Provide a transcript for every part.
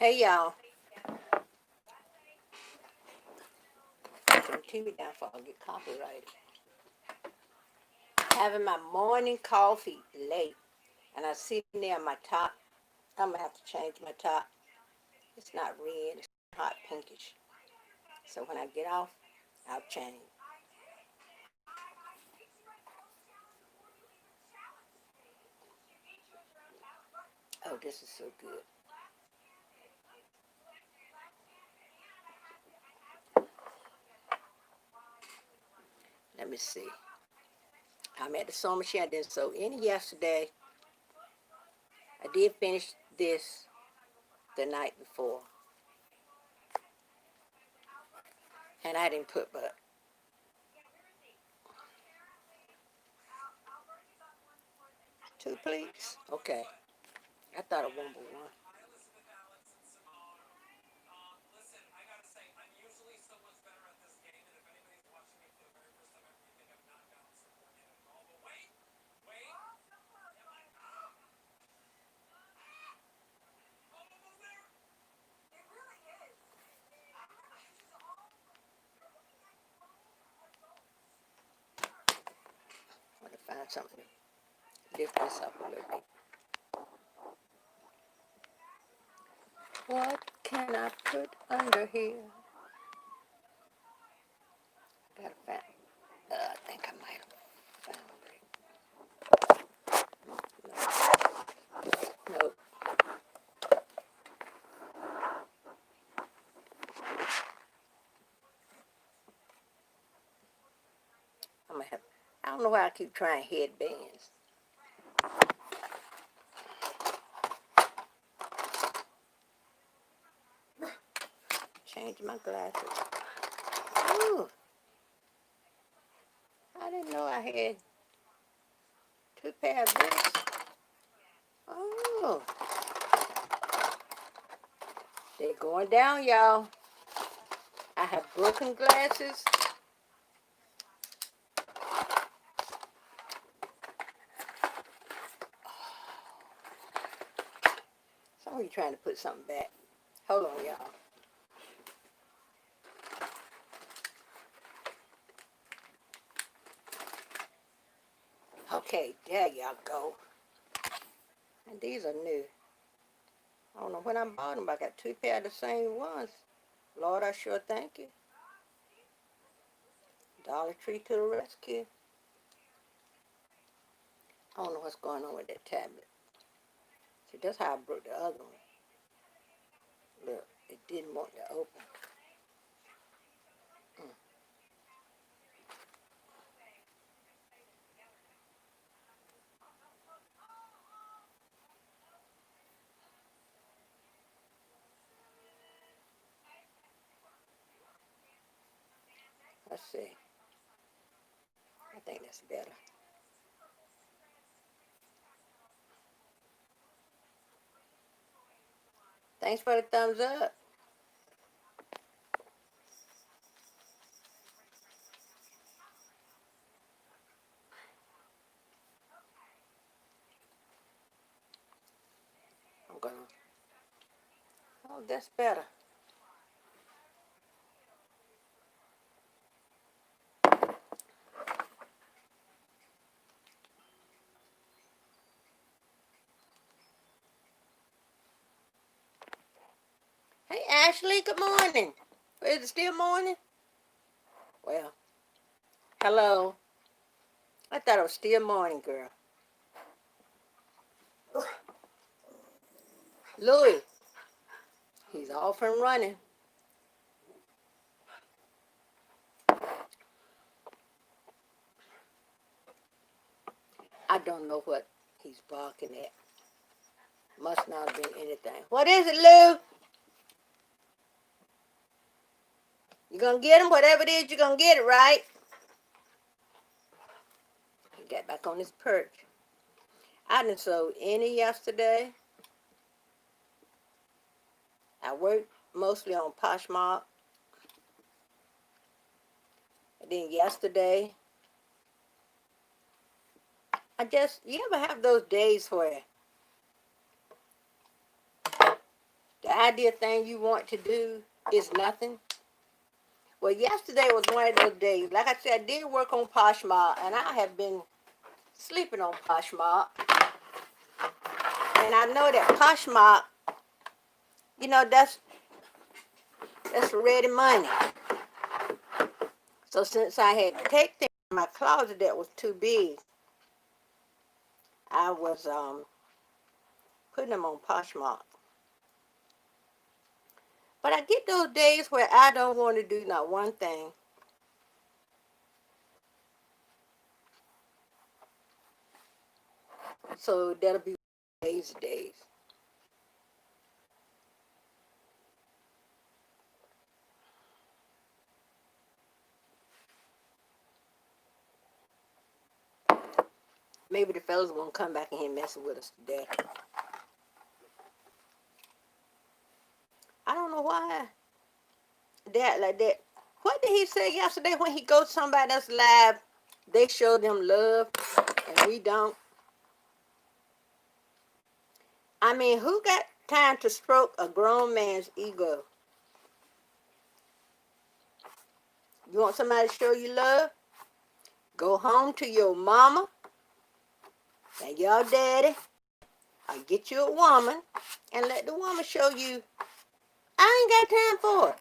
Hey y'all, turn the TV down before I get copyrighted. Having my morning coffee late, and I see there on my top. I'm gonna have to change my top. It's not red, it's hot pinkish. So when I get off, I'll change. Oh, this is so good. Let me see. I'm at the sewing machine. I didn't sew any yesterday. I did finish this the night before, and I didn't put but two, please. Okay. I thought it one but one. I want to find something to lift this up a little bit. What can I put under here? I gotta find. I think I might have found it. Nope. I'm gonna have. I don't know why I keep trying headbands. Change my glasses. Ooh, I didn't know I had two pair of this. Oh, they're going down, y'all. I have broken glasses. Somebody trying to put something back. Hold on, y'all. Okay, there y'all go. And these are new. I don't know when I bought them, but I got two pair of the same ones. Lord, I sure thank you. Dollar Tree to the rescue. I don't know what's going on with that tablet. See, that's how I broke the other one. Look, it didn't want to open. Mm. Let's see. I think that's better. Thanks for the thumbs up. I'm gonna. Oh, that's better. Hey, Ashley, good morning. Is it still morning? Well, hello. I thought it was still morning, girl. Louis, he's off and running. I don't know what he's barking at. Must not have been anything. What is it, Lou? You gonna get him? Whatever it is, you're gonna get it, right? He got back on his perch. I didn't sew any yesterday. I worked mostly on Poshmark. And then yesterday, you ever have those days where The ideal thing you want to do is nothing. Well, yesterday was one of those days. Like I said, I did work on Poshmark, and I have been sleeping on Poshmark. And I know that Poshmark, that's ready money. So since I had to take things in my closet that was too big, I was putting them on Poshmark. But I get those days where I don't want to do not one thing. So that'll be days. Maybe the fellas won't come back in here messing with us today. I don't know why that like that. What did he say yesterday when he goes to somebody else live? They show them love and we don't. I mean, who got time to stroke a grown man's ego? You want somebody to show you love? Go home to your mama and your daddy, or get you a woman and let the woman show you. I ain't got time for it.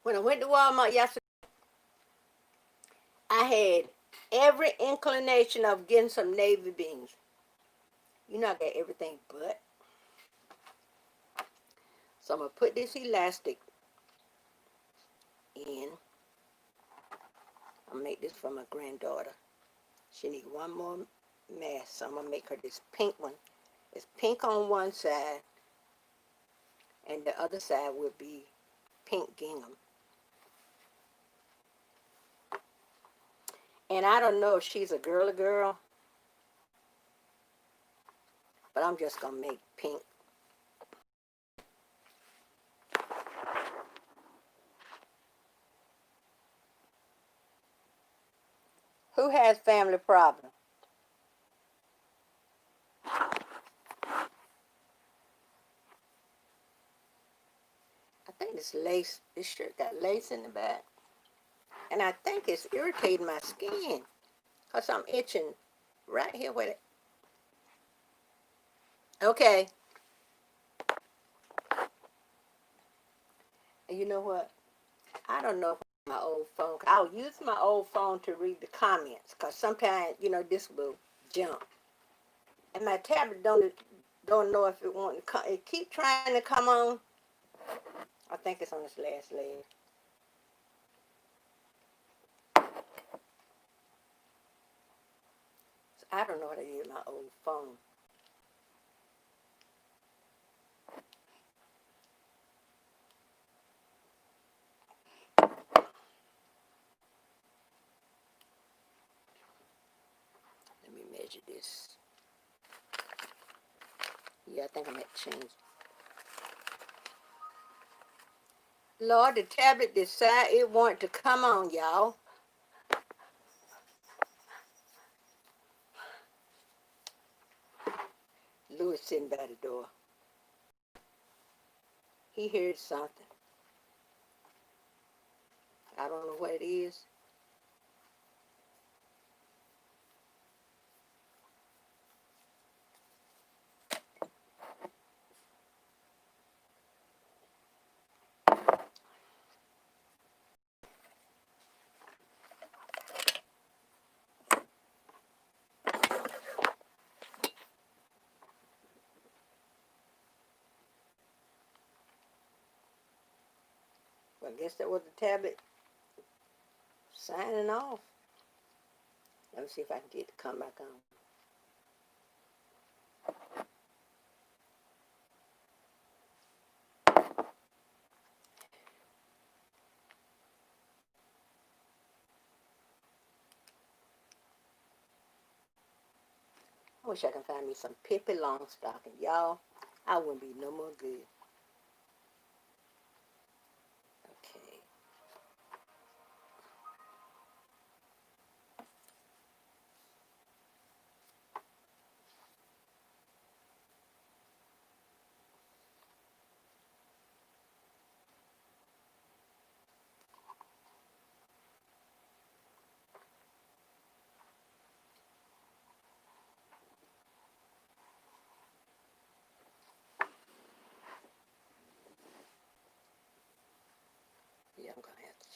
When I went to Walmart yesterday, I had every inclination of getting some navy beans. You know I got everything but. So I'm going to put this elastic in. I'll make this for my granddaughter. She needs one more mask, so I'm going to make her this pink one. It's pink on one side, and the other side will be pink gingham. And I don't know if she's a girl, but I'm just going to make pink. Who has family problems? I think this lace, this shirt got lace in the back. And I think it's irritating my skin because I'm itching right here with it. Okay. And you know what? I don't know my old phone. I'll use my old phone to read the comments because sometimes, this will jump. And my tablet don't know if it want to come. It keep trying to come on. I think it's on this last leg. So I don't know what I use my old phone. Let me measure this. Yeah, I think I'm at change. Lord, the tablet decided it wanted to come on, y'all. Louis sitting by the door. He heard something. I don't know what it is. Well, I guess that was the tablet signing off. Let me see if I can get it to come back on. I wish I could find me some Pippi Longstocking. Y'all, I wouldn't be no more good. Okay.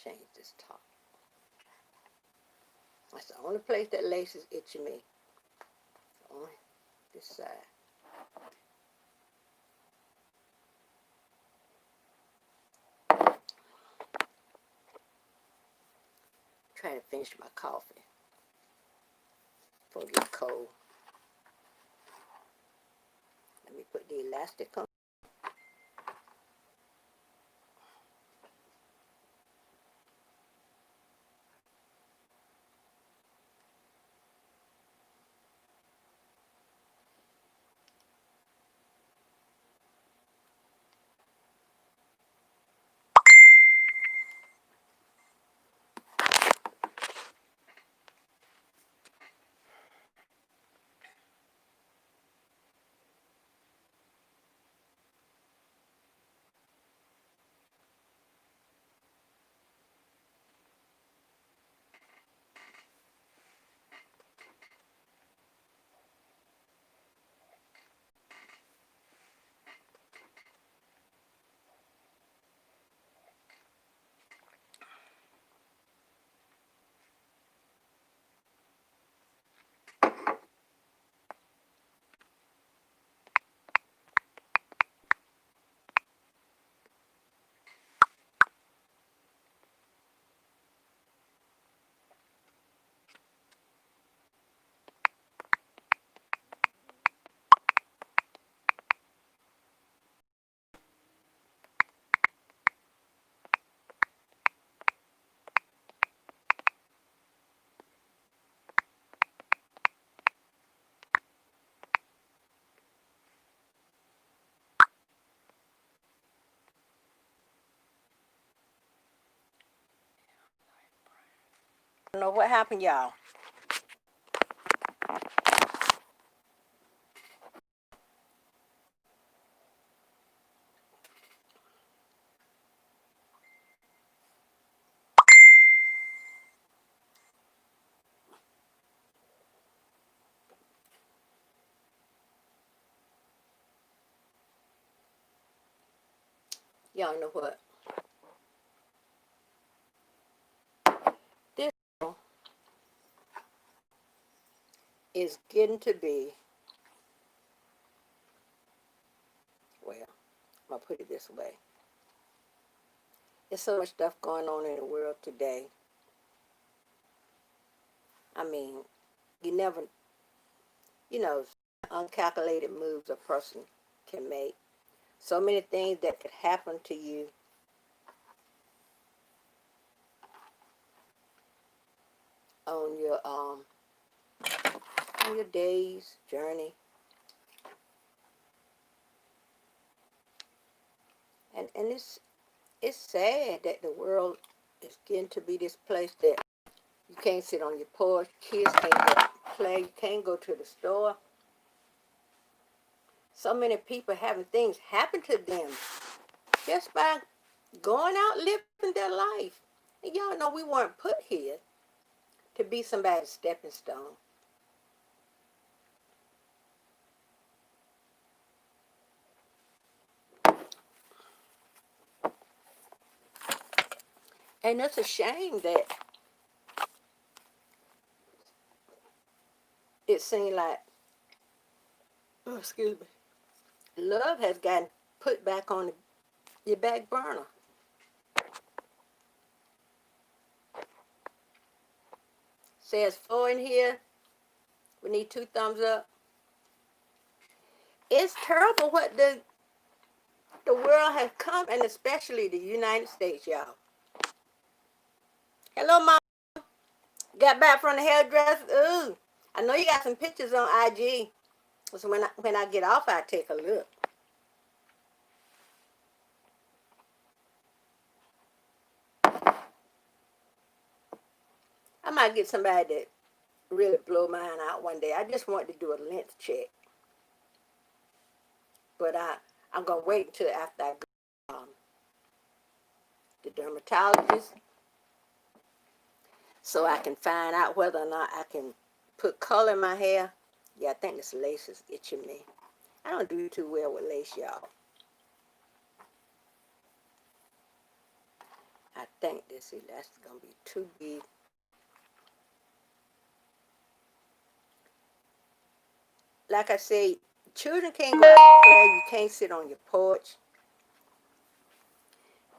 change this top. That's the only place that lace is itching me. On this side. Trying to finish my coffee before it gets cold. Let me put the elastic on. I don't know what happened, y'all. Y'all know what? This is getting to be, well, I'm going to put it this way. There's so much stuff going on in the world today. I mean, you never, uncalculated moves a person can make. So many things that could happen to you on your day's journey. And it's sad that the world is getting to be this place that you can't sit on your porch, kids can't go play, you can't go to the store. So many people having things happen to them just by going out living their life. And y'all know we weren't put here to be somebody's stepping stone. And it's a shame that it seemed like, oh, excuse me, love has gotten put back on your back burner. Says 4 in here. We need 2 thumbs up. It's terrible what the world has come, and especially the United States, y'all. Hello, Mom. Got back from the hairdresser. Ooh, I know you got some pictures on IG. So when I get off, I take a look. I might get somebody that really blow mine out one day. I just want to do a length check. But I'm going to wait until after I go the dermatologist so I can find out whether or not I can put color in my hair. Yeah, I think this lace is itching me. I don't do too well with lace, y'all. I I think this elastic gonna be too big. Like I say, children can't go out and play. You can't sit on your porch.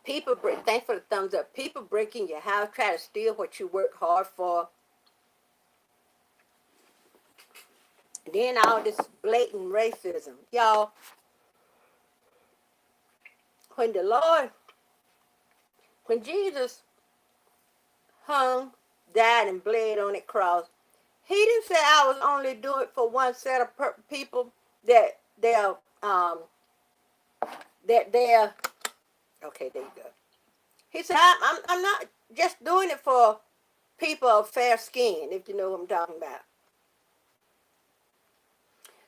People break. Thanks for the thumbs up. People break in your house, try to steal what you worked hard for. And then all this blatant racism, y'all. When the Lord, when Jesus hung, died, and bled on that cross, He didn't say I was only doing it for one set of people that they're that they're okay. There you go. He said I'm not just doing it for people of fair skin, if you know what I'm talking about.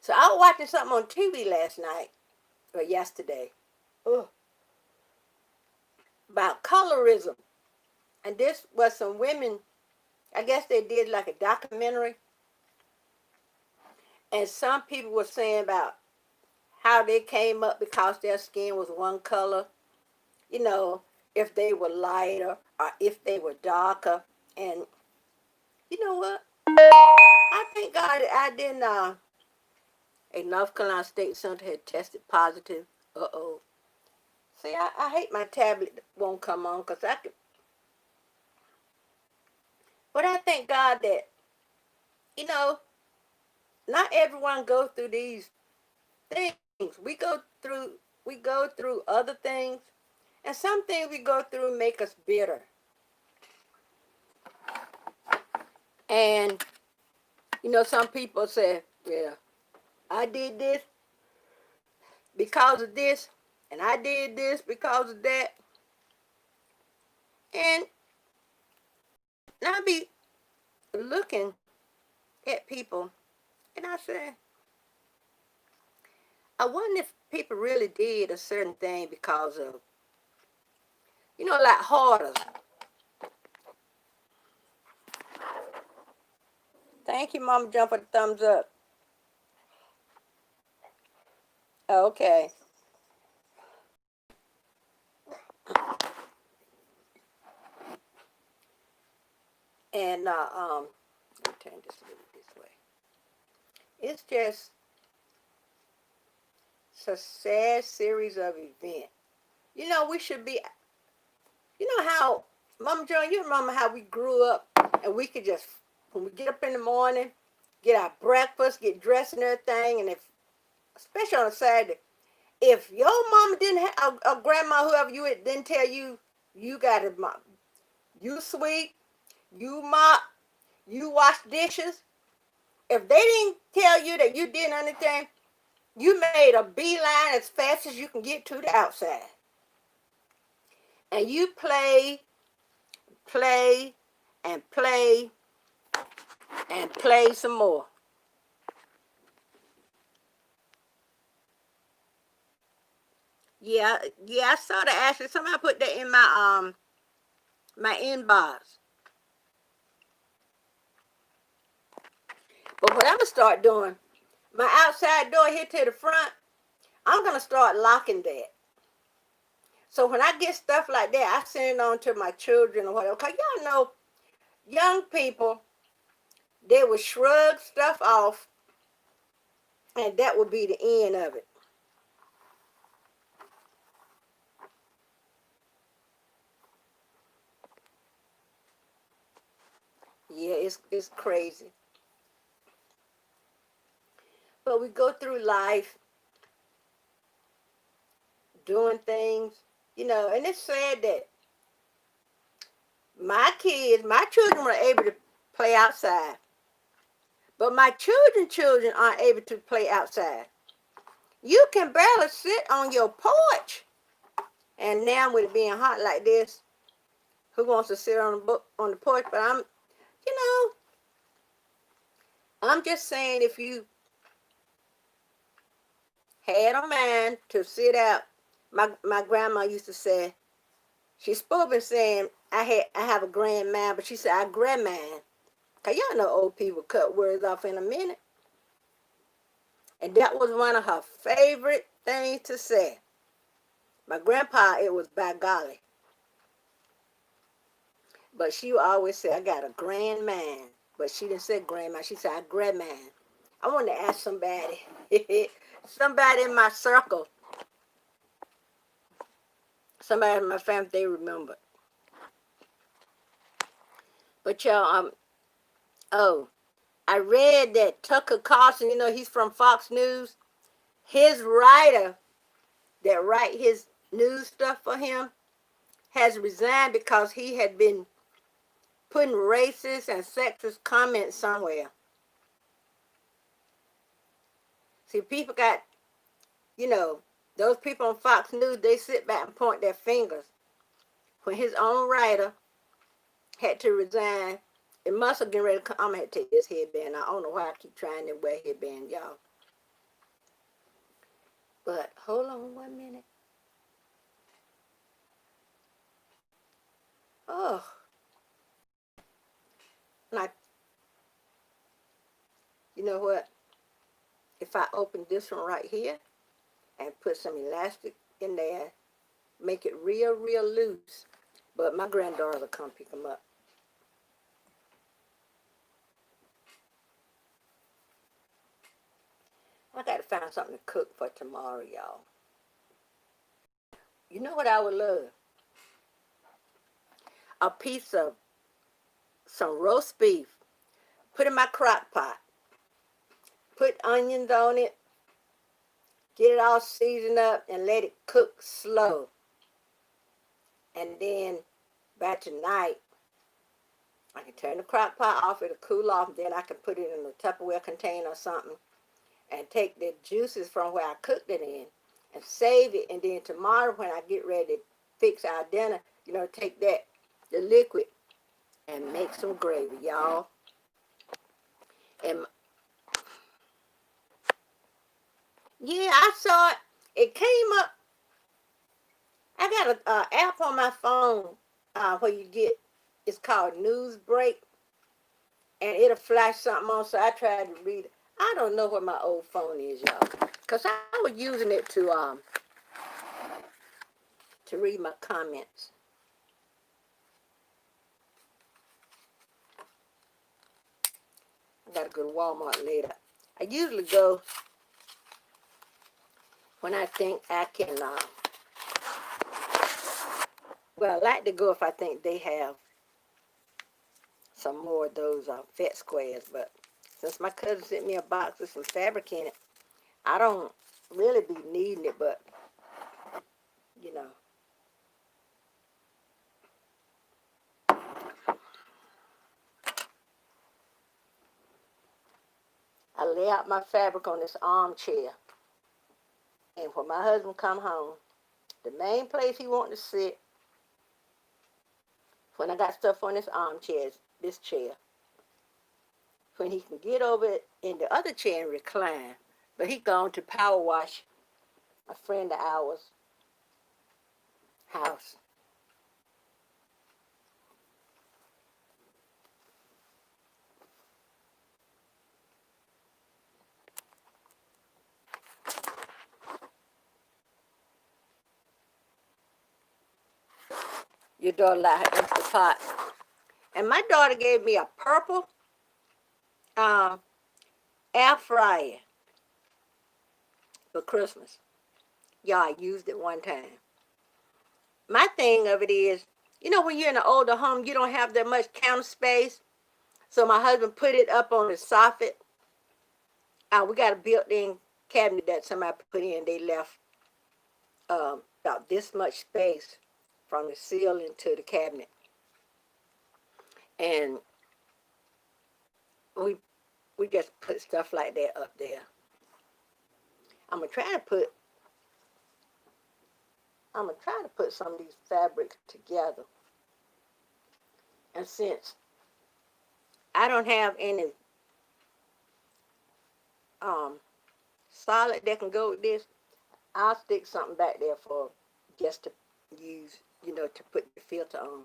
So I was watching something on TV last night or yesterday, ugh, about colorism, and this was some women. I guess they did like a documentary, and some people were saying about how they came up because their skin was one color, you know, if they were lighter or if they were darker. And you know what? I thank God I didn't, a North Carolina State Senator had tested positive. Uh-oh. See, I hate my tablet won't come on because I could. But I thank God that, you know, not everyone goes through these things. We go through other things. And some things we go through make us bitter. And, you know, some people say, yeah, I did this because of this, and I did this because of that. And I be looking at people, and I say, I wonder if people really did a certain thing because of, you know, like hoarders. Thank you, Mama John, for the thumbs up. Okay. And let me turn this a little this way. It's just a sad series of events. You know, we should be, you know how, Mama John, you remember how we grew up and we could just, when we get up in the morning, get our breakfast, get dressed and everything, and if, especially on a Saturday, if your mama didn't have, or grandma, whoever you it didn't tell you, you got to mop, you sweep, you mop, you wash dishes, if they didn't tell you that you did anything, you made a beeline as fast as you can get to the outside. And you play, play, and play, and play some more. Yeah, yeah, I saw that actually. Somebody put that in my inbox. But what I'm gonna start doing, my outside door here to the front, I'm gonna start locking that. So when I get stuff like that, I send it on to my children or whatever. Cause y'all know, young people, they would shrug stuff off, and that would be the end of it. Yeah, it's crazy. But we go through life doing things, you know, and it's sad that my children were able to play outside. But my children aren't able to play outside. You can barely sit on your porch. And now with it being hot like this, who wants to sit on the porch? But you know, I'm just saying if you had a mind to sit out, my grandma used to say, she's supposed to be saying I have a grand mind, but she said I grand mind. Cause y'all know old people cut words off in a minute. And that was one of her favorite things to say. My grandpa, it was by golly. But she always said, I got a grand man. But she didn't say grandma. She said, I grand man. I wanted to ask somebody, somebody in my circle, somebody in my family, they remember. But y'all, oh, I read that Tucker Carlson, he's from Fox News. His writer that write his news stuff for him has resigned because he had been putting racist and sexist comments somewhere. See, people got, those people on Fox News, they sit back and point their fingers. When his own writer had to resign, it must have been ready to come. I'm going to take this headband. I don't know why I keep trying to wear headband, y'all. But hold on 1 minute. Oh. Now, you know what? If I open this one right here and put some elastic in there, make it real, real loose. But my granddaughter will come pick them up. I got to find something to cook for tomorrow, y'all. You know what I would love? A piece of some roast beef. Put in my crock pot. Put onions on it. Get it all seasoned up and let it cook slow. And then by tonight, I can turn the crock pot off, it'll cool off, and then I can put it in a Tupperware container or something and take the juices from where I cooked it in and save it. And then tomorrow when I get ready to fix our dinner, take that, the liquid, and make some gravy, y'all. And yeah, I saw it. It came up. I got an app on my phone where you get, it's called News Break, and it'll flash something on, so I tried to read it. I don't know where my old phone is, y'all, because I was using it to read my comments. I gotta go to Walmart later. I usually go when I think I can, well, I like to go if I think they have some more of those fat squares, but since my cousin sent me a box with some fabric in it, I don't really be needing it, but, I lay out my fabric on this armchair, and when my husband come home, the main place he want to sit, when I got stuff on this armchair, is this chair. When he can get over it in the other chair and recline, but he gone to power wash a friend of ours' house. Your daughter like her empty pot. And my daughter gave me a purple air fryer for Christmas. Yeah, I used it one time. My thing of it is, when you're in an older home, you don't have that much counter space. So my husband put it up on the soffit. We got a built-in cabinet that somebody put in. They left about this much space from the ceiling to the cabinet. And we just put stuff like that up there. I'm gonna try to put some of these fabrics together. And since I don't have any solid that can go with this, I'll stick something back there for just to use, to put the filter on.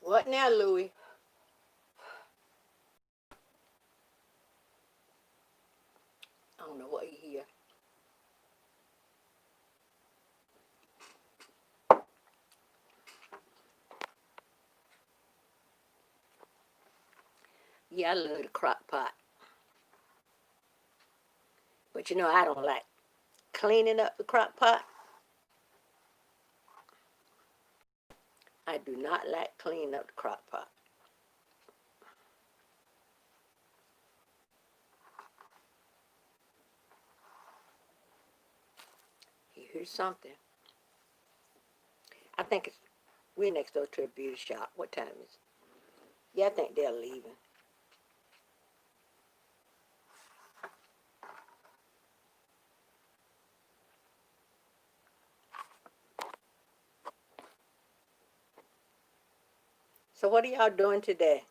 What now, Louie? Yeah, I love the crock pot. But you know, I don't like cleaning up the crock pot. I do not like cleaning up the crock pot. Here's something. I think we're next door to a beauty shop. What time is it? Yeah, I think they're leaving. So what are y'all doing today?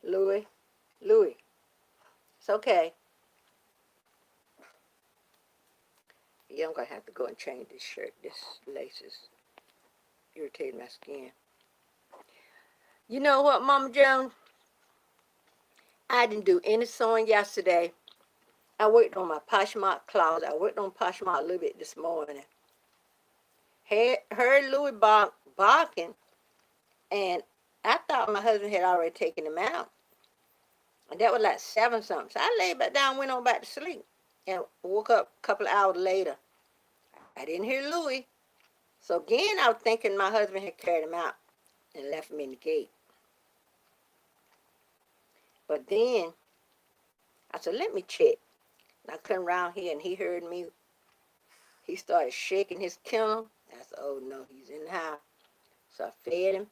Louis? Louis, it's okay. Yeah, I'm going to have to go and change this shirt. This lace is irritating my skin. You know what, Mama Joan? I didn't do any sewing yesterday. I worked on my Poshmark closet. I worked on Poshmark a little bit this morning. Heard Louis barking, and I thought my husband had already taken him out. And that was like 7 something. So I laid back down, went on back to sleep, and woke up a couple of hours later. I didn't hear Louis. So again, I was thinking my husband had carried him out and left him in the gate. But then I said, let me check. And I come around here and he heard me. He started shaking his kennel. I said, oh no, he's in the house. So I fed him,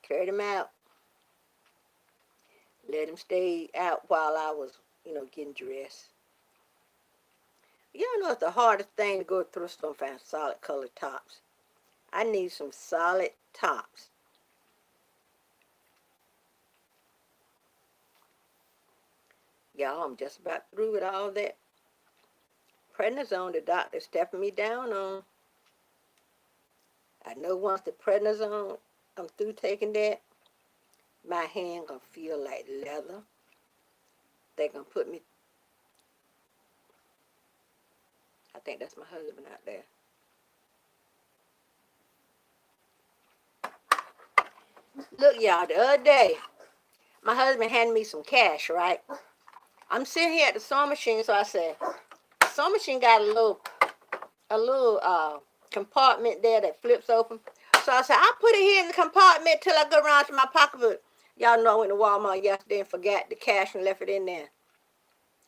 carried him out, let him stay out while I was, getting dressed. Y'all know it's the hardest thing to go through a store and find solid colored tops. I need some solid tops. Y'all, I'm just about through with all that prednisone the doctor stepping me down on. I know once the prednisone, I'm through taking that, my hand gonna feel like leather. They gonna put me. I think that's my husband out there. Look, y'all, the other day, my husband handed me some cash, right? I'm sitting here at the sewing machine, so I said, the sewing machine got a little compartment there that flips open. So I said, I'll put it here in the compartment till I go around to my pocketbook. Y'all know I went to Walmart yesterday and forgot the cash and left it in there.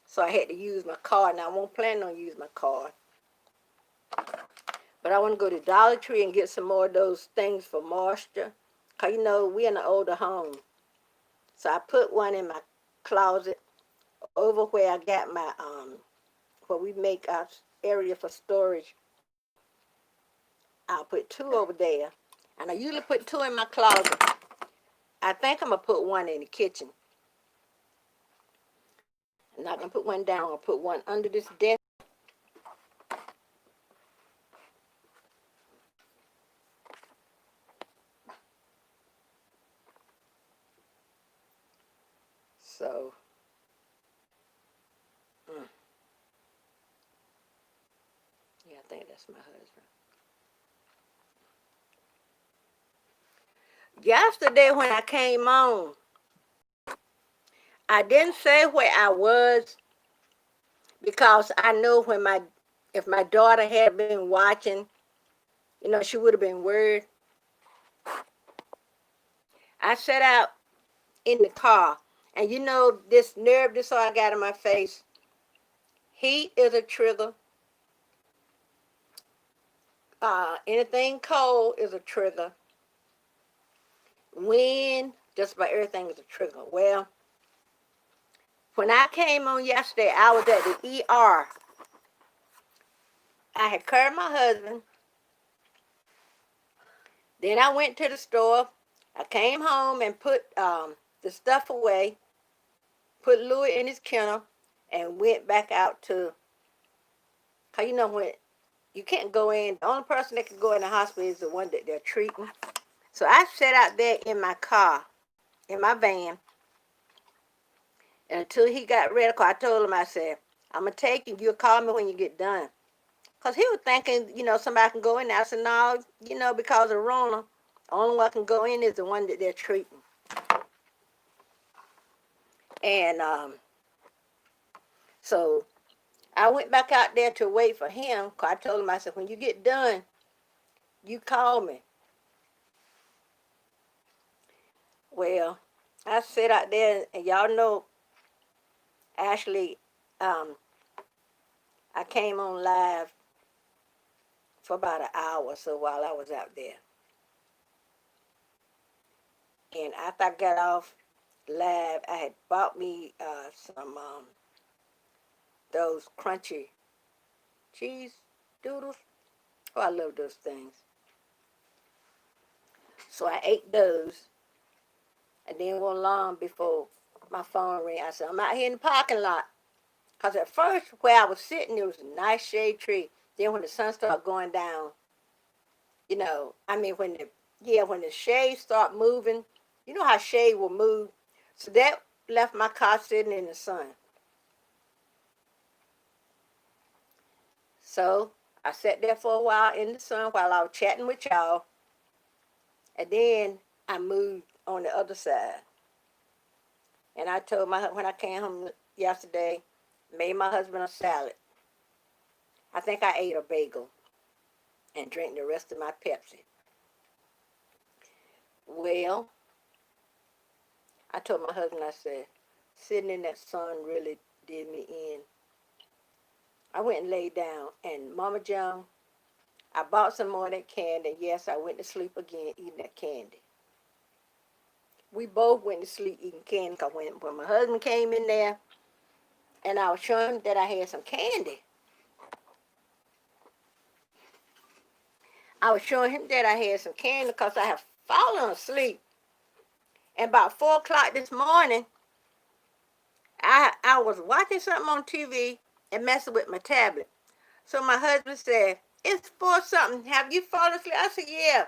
So I had to use my card. Now I won't plan on using my card. But I want to go to Dollar Tree and get some more of those things for moisture. Because, we're in an older home. So I put one in my closet over where I got my, where we make our area for storage. I'll put 2 over there. And I usually put 2 in my closet. I think I'm going to put 1 in the kitchen. I'm not going to put 1 down. I'll put 1 under this desk. So, yeah, I think that's my husband. Yesterday when I came on, I didn't say where I was because I know if my daughter had been watching, she would have been worried. I sat out in the car, and this nerve disorder I got in my face, heat is a trigger. Anything cold is a trigger. Wind, just about everything is a trigger. Well, when I came on yesterday, I was at the ER. I had carried my husband. Then I went to the store. I came home and put the stuff away, put Louis in his kennel, and went back out to Because you know when you can't go in, the only person that can go in the hospital is the one that they're treating. So I sat out there in my car, in my van, and until he got ready, cause I told him, I said, I'm going to take you. You'll call me when you get done. Because he was thinking, somebody can go in there. I said, no, because of Rona, the only one can go in is the one that they're treating. And so I went back out there to wait for him. Cause I told him, I said, when you get done, you call me. Well, I sat out there, and y'all know, actually, I came on live for about an hour or so while I was out there. And after I got off live, I had bought me some those crunchy cheese doodles. Oh, I love those things. So I ate those, and then went long before my phone rang. I said, I'm out here in the parking lot. Because at first, where I was sitting, there was a nice shade tree. Then when the sun started going down, when the shade start moving, you know how shade will move? So that left my car sitting in the sun. So I sat there for a while in the sun while I was chatting with y'all. And then I moved on the other side. And I told when I came home yesterday, made my husband a salad. I think I ate a bagel and drank the rest of my Pepsi. Well, I told my husband, I said, sitting in that sun really did me in. I went and laid down, and Mama John, I bought some more of that candy, and yes, I went to sleep again eating that candy. We both went to sleep eating candy, because when my husband came in there, and I was showing him that I had some candy, I was showing him that I had some candy because I have fallen asleep. And about 4 o'clock this morning, I was watching something on TV and messing with my tablet. So my husband said, it's 4 something. Have you fallen asleep? I said, yeah.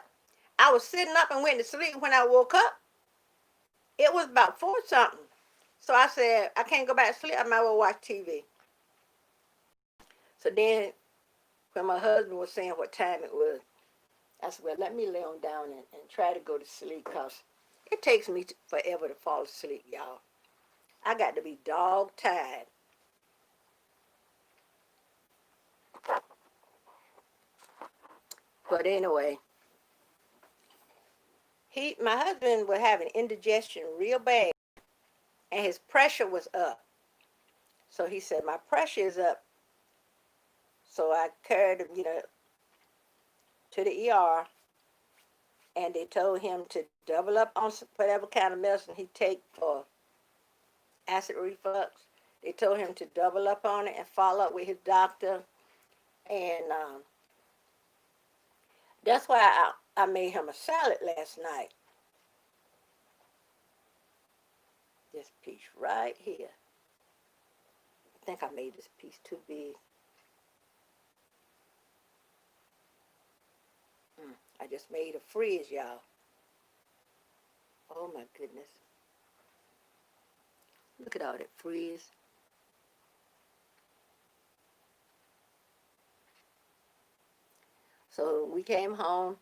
I was sitting up and went to sleep. When I woke up, it was about 4 something. So I said, I can't go back to sleep. I might well watch TV. So then when my husband was saying what time it was, I said, well, let me lay on down and try to go to sleep, because it takes me forever to fall asleep, y'all. I got to be dog tired. But anyway, my husband was having indigestion real bad, and his pressure was up. So he said, my pressure is up. So I carried him, to the ER, and they told him to double up on whatever kind of medicine he take for acid reflux. They told him to double up on it and follow up with his doctor. And that's why I made him a salad last night. This piece right here. I think I made this piece too big. I just made a fridge, y'all. Oh my goodness. Look at all that frizz. So we came home,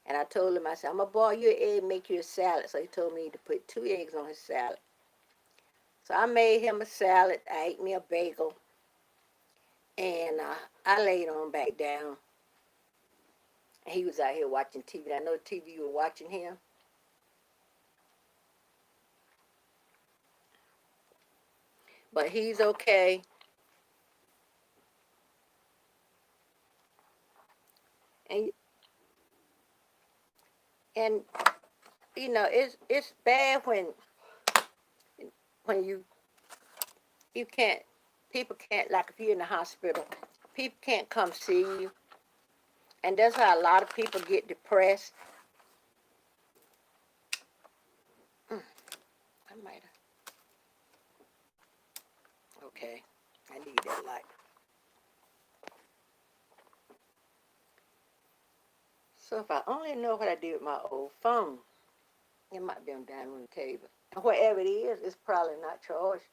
and I told him, I said, I'm going to boil you an egg and make you a salad. So he told me to put 2 eggs on his salad. So I made him a salad. I ate me a bagel. And I laid on back down. And he was out here watching TV. I know the TV was watching him. But he's okay. And and it's bad when you can't, people can't, like if you're in the hospital, people can't come see you. And that's how a lot of people get depressed. I might have. Okay. I need that light. So if I only know what I did with my old phone, it might be on dining room table. And whatever it is, it's probably not charged.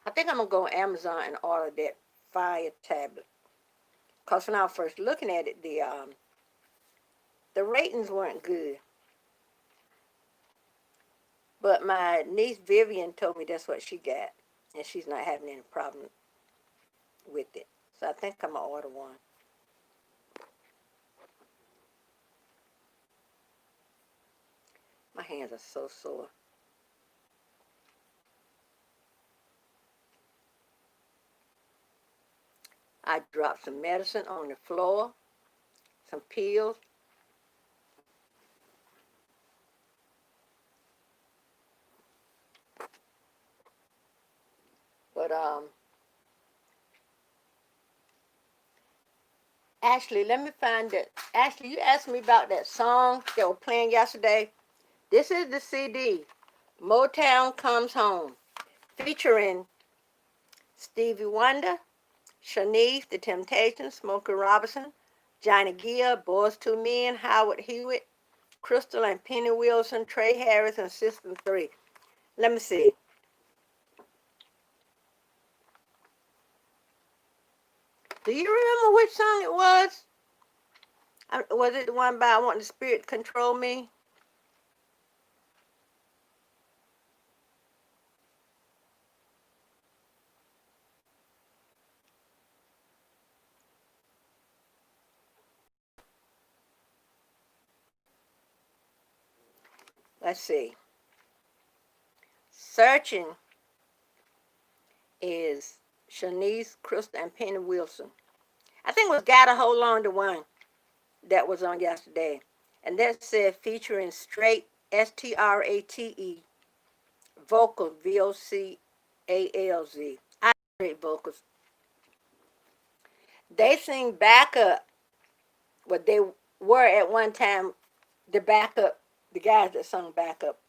I think I'm going to go on Amazon and order that Fire tablet. Because when I was first looking at it, the ratings weren't good. But my niece Vivian told me that's what she got. And she's not having any problem with it. So I think I'm going to order one. My hands are so sore. I dropped some medicine on the floor, some pills. But Ashley, let me find it. Ashley, you asked me about that song that was playing yesterday. This is the CD, Motown Comes Home, featuring Stevie Wonder, Shanice, The Temptations, Smokey Robinson, Johnny Gill, Boys II Men, Howard Hewitt, Crystal and Penny Wilson, Trey Harris, and System 3. Let me see. Do you remember which song it was? Was it the one by I Want the Spirit to Control Me? Let's see. Searching is Shanice, Crystal, and Penny Wilson. I think it was Gotta Hold On to one that was on yesterday. And that said featuring straight Strate vocals, Vocalz. I straight vocals. They sing backup, what they were at one time, the backup, the guys that sung backup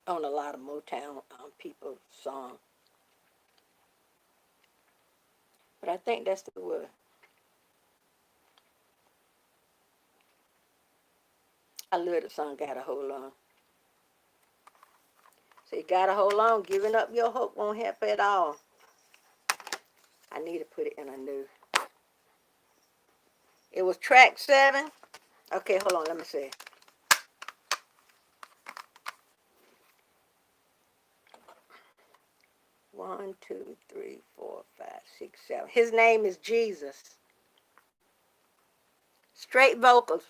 on a lot of Motown people's songs. But I think that's the word. I love the song Gotta Hold On. So you gotta hold on. Giving up your hope won't help at all. I need to put it in a new. It was track 7. Okay, hold on. Let me see. One, two, three, 4, 5, 6, 7. His name is Jesus. Straight vocals.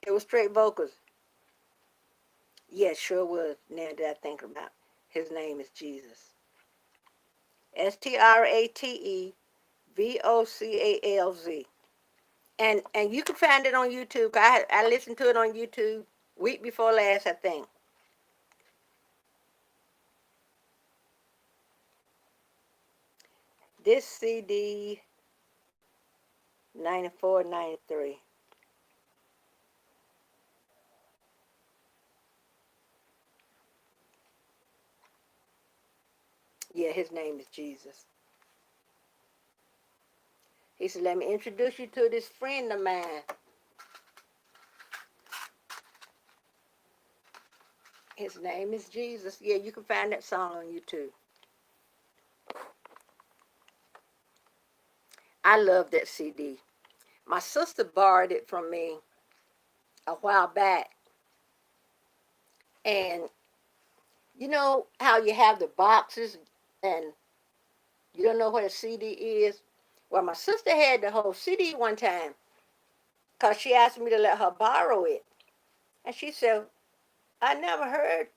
It was straight vocals. Yes, sure was. Now that I think about it. His name is Jesus. Strate Vocalz. And you can find it on YouTube. I listened to it on YouTube week before last, I think. This CD 94, 93. Yeah, his name is Jesus. He said, let me introduce you to this friend of mine. His name is Jesus. Yeah, you can find that song on YouTube. I love that CD. My sister borrowed it from me a while back. And you know how you have the boxes and you don't know what a CD is? Well, my sister had the whole CD one time because she asked me to let her borrow it. And she said, I never heard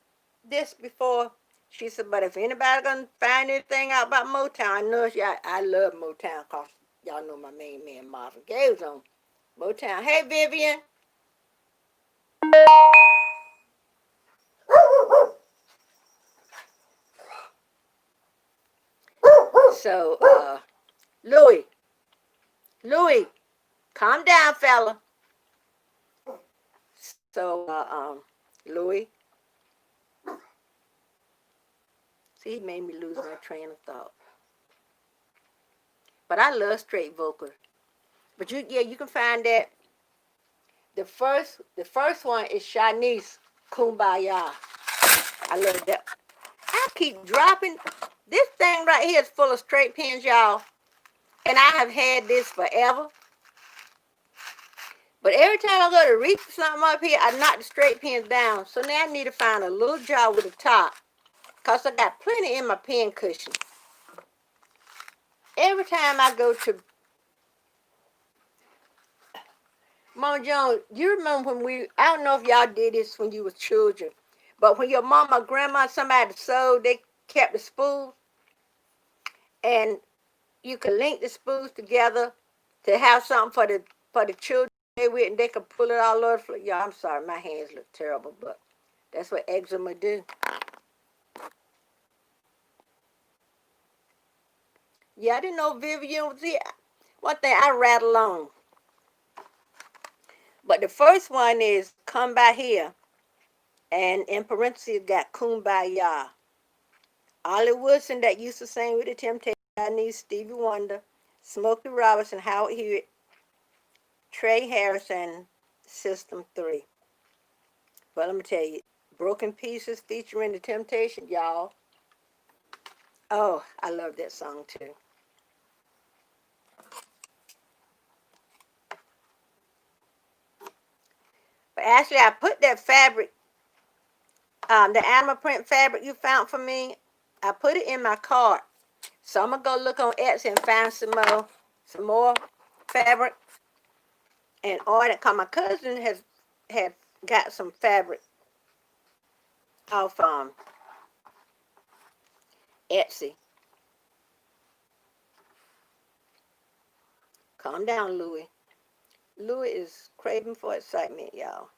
this before. She said, but if anybody gonna find anything out about Motown, I know I love Motown because y'all know my main man Marvin Gaye was on Motown. Hey, Vivian. So, Louis, calm down, fella. So, Louis, see, he made me lose my train of thought. But I love straight vocal. But you can find that The first one is Shanice Kumbaya. I love that. I keep dropping. This thing right here is full of straight pins, y'all. And I have had this forever. But every time I go to reach something up here, I knock the straight pins down. So now I need to find a little jar with a top. Because I got plenty in my pin cushion. Every time I go to... Mama Joan, you remember when I don't know if y'all did this when you was children. But when your mama or grandma, somebody sewed, they kept the spools. And you could link the spools together to have something for the children to play with, and they could pull it all over. Yeah, I'm sorry, my hands look terrible, but that's what eczema do. Yeah, I didn't know Vivian was here. One thing, I rattle on. But the first one is Come By Here, and in parentheses got Kumbaya. Ollie Woodson that used to sing with the Temptations, Stevie Wonder, Smokey Robinson, Howard Hewitt, Trey Harrison, System 3. But let me tell you, Broken Pieces featuring the Temptations, y'all. Oh, I love that song too. But actually, I put that fabric, the animal print fabric you found for me, I put it in my cart. So I'm gonna go look on Etsy and find some more fabric and order it. Cause my cousin had got some fabric off Etsy. Calm down, Louie. Louie is craving for excitement, y'all.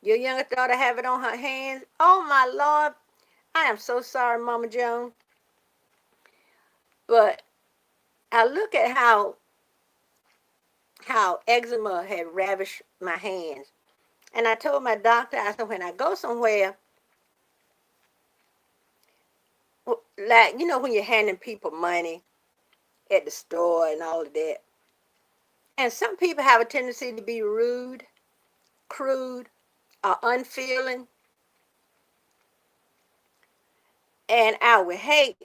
Your youngest daughter have it on her hands. Oh my Lord. I am so sorry, Mama Joan. But I look at how eczema had ravished my hands. And I told my doctor, I said, when I go somewhere, like, when you're handing people money at the store and all of that. And some people have a tendency to be rude, crude, or unfeeling. And I would hate.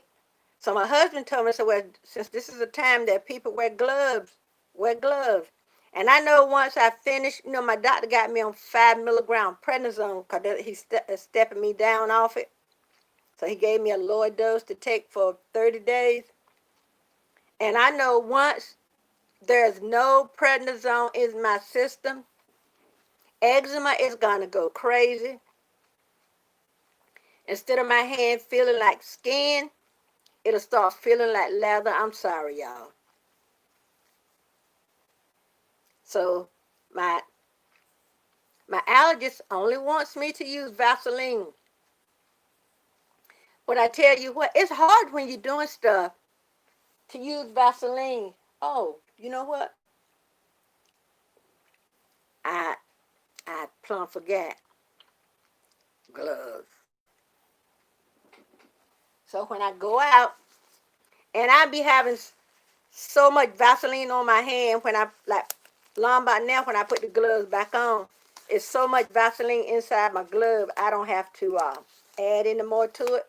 So my husband told me, so well, since this is a time that people wear gloves, wear gloves. And I know once I finished, my doctor got me on 5 milligram prednisone because he's stepping me down off it. So he gave me a lower dose to take for 30 days. And I know once there's no prednisone in my system, eczema is going to go crazy. Instead of my hand feeling like skin, it'll start feeling like leather. I'm sorry, y'all. So my allergist only wants me to use Vaseline. But I tell you what, it's hard when you're doing stuff to use Vaseline. Oh, you know what? I plumb forgot gloves. So when I go out, and I be having so much Vaseline on my hand when I, like, long by now when I put the gloves back on, it's so much Vaseline inside my glove, I don't have to add any more to it.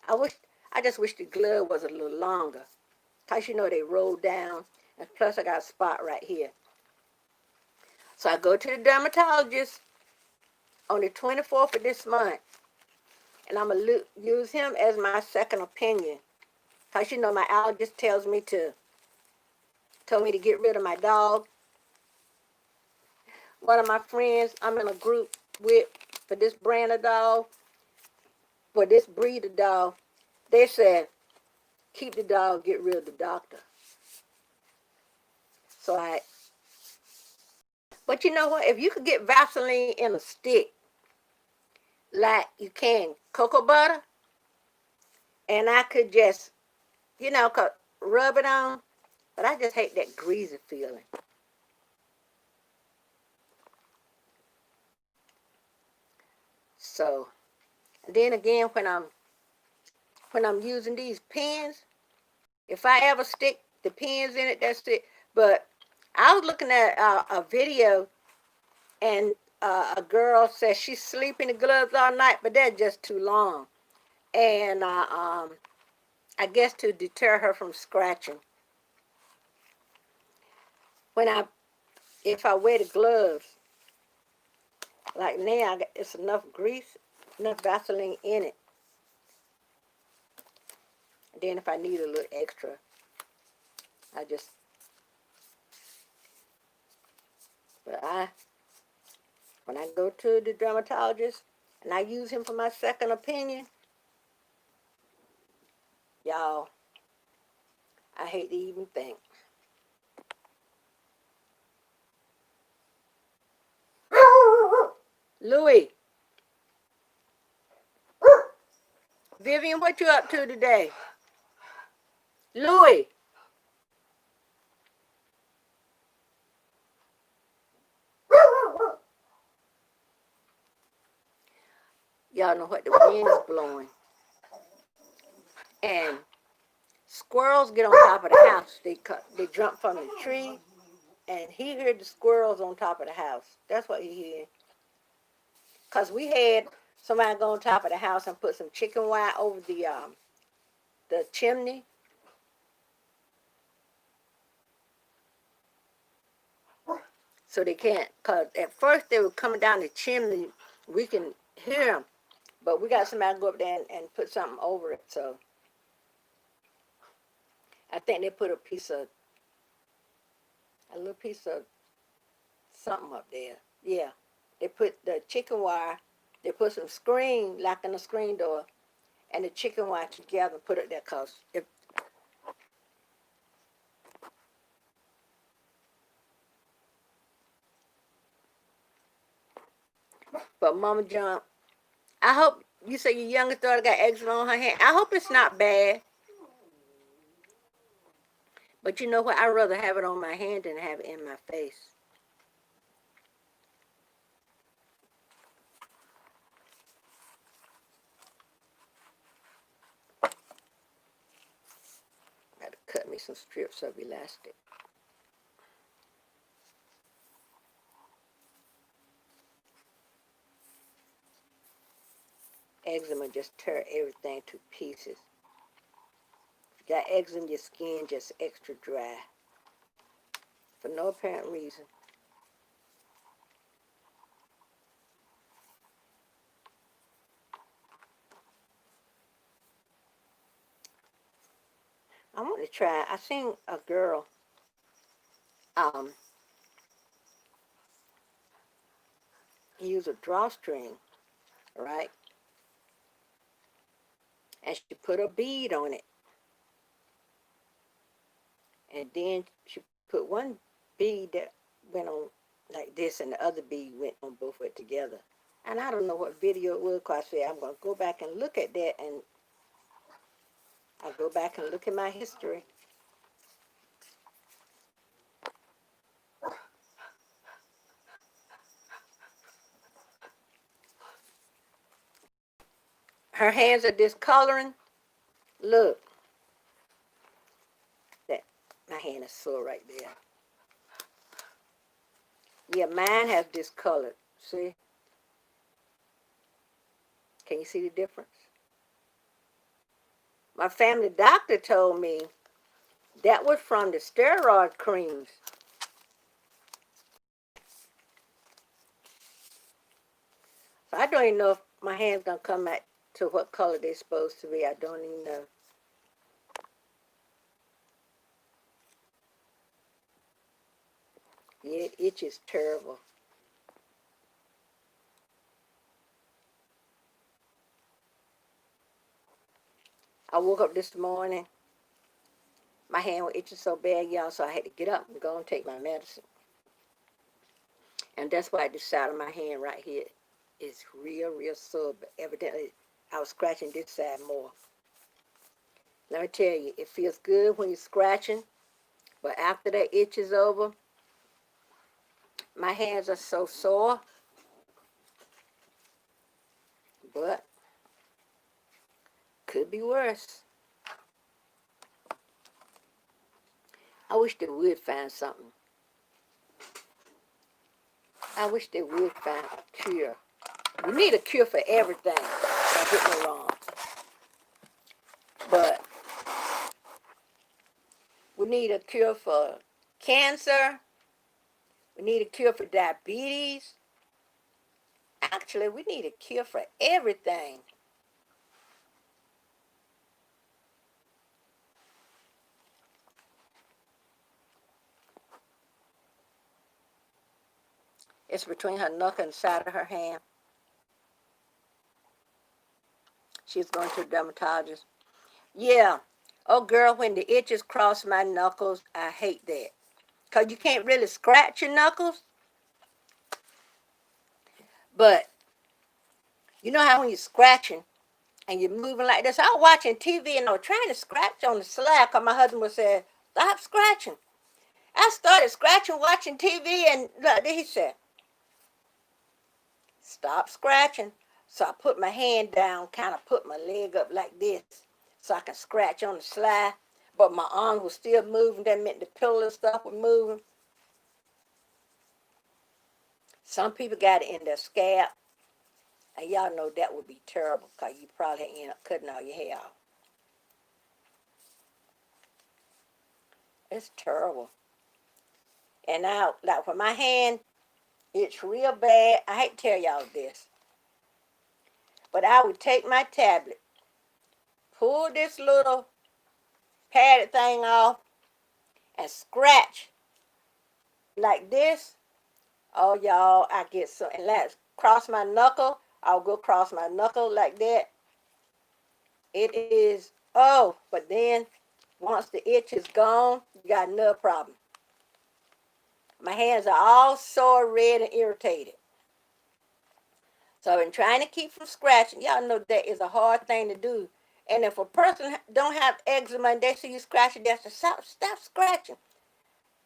I just wish the glove was a little longer. Because they roll down. And plus I got a spot right here. So I go to the dermatologist on the 24th of this month. And I'm going to use him as my second opinion. Because my allergist told me to get rid of my dog. One of my friends I'm in a group with for this brand of dog, for this breed of dog, they said, keep the dog, get rid of the doctor. But you know what? If you could get Vaseline in a stick, like you can cocoa butter, and I could just, rub it on, but I just hate that greasy feeling. So, and then again, when I'm using these pens, if I ever stick the pens in it, that's it. But I was looking at a video, and a girl says she's sleeping in the gloves all night, but that's just too long. And I guess to deter her from scratching. When if I wear the gloves, like now, it's enough grease, enough Vaseline in it. And then if I need a little extra, I just, but when I go to the dermatologist and I use him for my second opinion, y'all, I hate to even think. Louis, Vivian, what you up to today? Louis. Y'all know what the wind is blowing. And squirrels get on top of the house. They jump from the tree, and he heard the squirrels on top of the house. That's what he heard. Because we had somebody go on top of the house and put some chicken wire over the chimney. So they can't, because at first they were coming down the chimney. We can hear them. But we got somebody to go up there and put something over it. So I think they put a little piece of something up there. Yeah. They put the chicken wire, they put some screen, locking the screen door, and the chicken wire together and put it there. Because if, but Mama John, I hope, you say your youngest daughter got eczema on her hand. I hope it's not bad. But you know what? I'd rather have it on my hand than have it in my face. Gotta cut me some strips of elastic. Eczema just tear everything to pieces. If you got eczema, your skin just extra dry for no apparent reason. I want to try. I seen a girl um use a drawstring, right? And she put a bead on it. And then she put one bead that went on like this, and the other bead went on both of it together. And I don't know what video it was, because I said I'm going to go back and look at that, and I go back and look at my history. Her hands are discoloring. Look, that my hand is sore right there. Yeah, mine has discolored. See? Can you see the difference? My family doctor told me that was from the steroid creams. So I don't even know if my hand's gonna come back to what color they're supposed to be. I don't even know. Yeah, it itches terrible. I woke up this morning, my hand was itching so bad, y'all, so I had to get up and go and take my medicine. And that's why this side of my hand right here is real sore. But evidently, I was scratching this side more. Let me tell you, it feels good when you're scratching, but after that itch is over, my hands are so sore. But could be worse. I wish they would find something. I wish they would find a cure. We need a cure for everything. Don't get me wrong. But we need a cure for cancer. We need a cure for diabetes. Actually, we need a cure for everything. It's between her knuckle and the side of her hand. She's going to a dermatologist. Yeah. Oh, girl, when the itches cross my knuckles, I hate that. Because you can't really scratch your knuckles. But you know how when you're scratching and you're moving like this? I was watching TV and I was trying to scratch on the slab because my husband was saying, stop scratching. I started scratching, watching TV, and he said, stop scratching. So I put my hand down, kind of put my leg up like this so I can scratch on the slide. But my arms were still moving. That meant the pillow and stuff was moving. Some people got it in their scalp. And y'all know that would be terrible because you probably end up cutting all your hair off. It's terrible. And now, like for my hand, it's real bad. I hate to tell y'all this. But I would take my tablet, pull this little padded thing off, and scratch like this. Oh, y'all, I get so, and let's cross my knuckle. I'll go cross my knuckle like that. It is, oh, but then once the itch is gone, you got another problem. My hands are all sore, red, and irritated. So I've been trying to keep from scratching. Y'all know that is a hard thing to do. And if a person don't have eczema and they see you scratching, they say, stop scratching.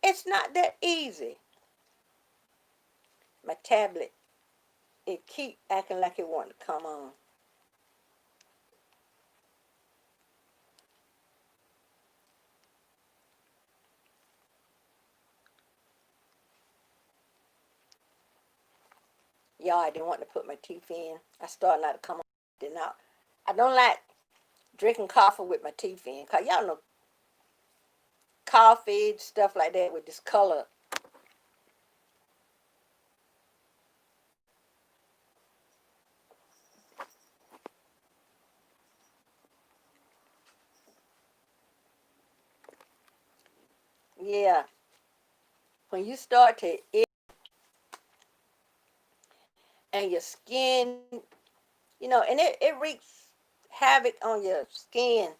It's not that easy. My tablet, it keep acting like it want to come on. Y'all, I didn't want to put my teeth in. I started not to come on. Did not. I don't like drinking coffee with my teeth in. Because y'all know coffee, stuff like that with this color. Yeah. When you start to itch and your skin, and it wreaks havoc on your skin.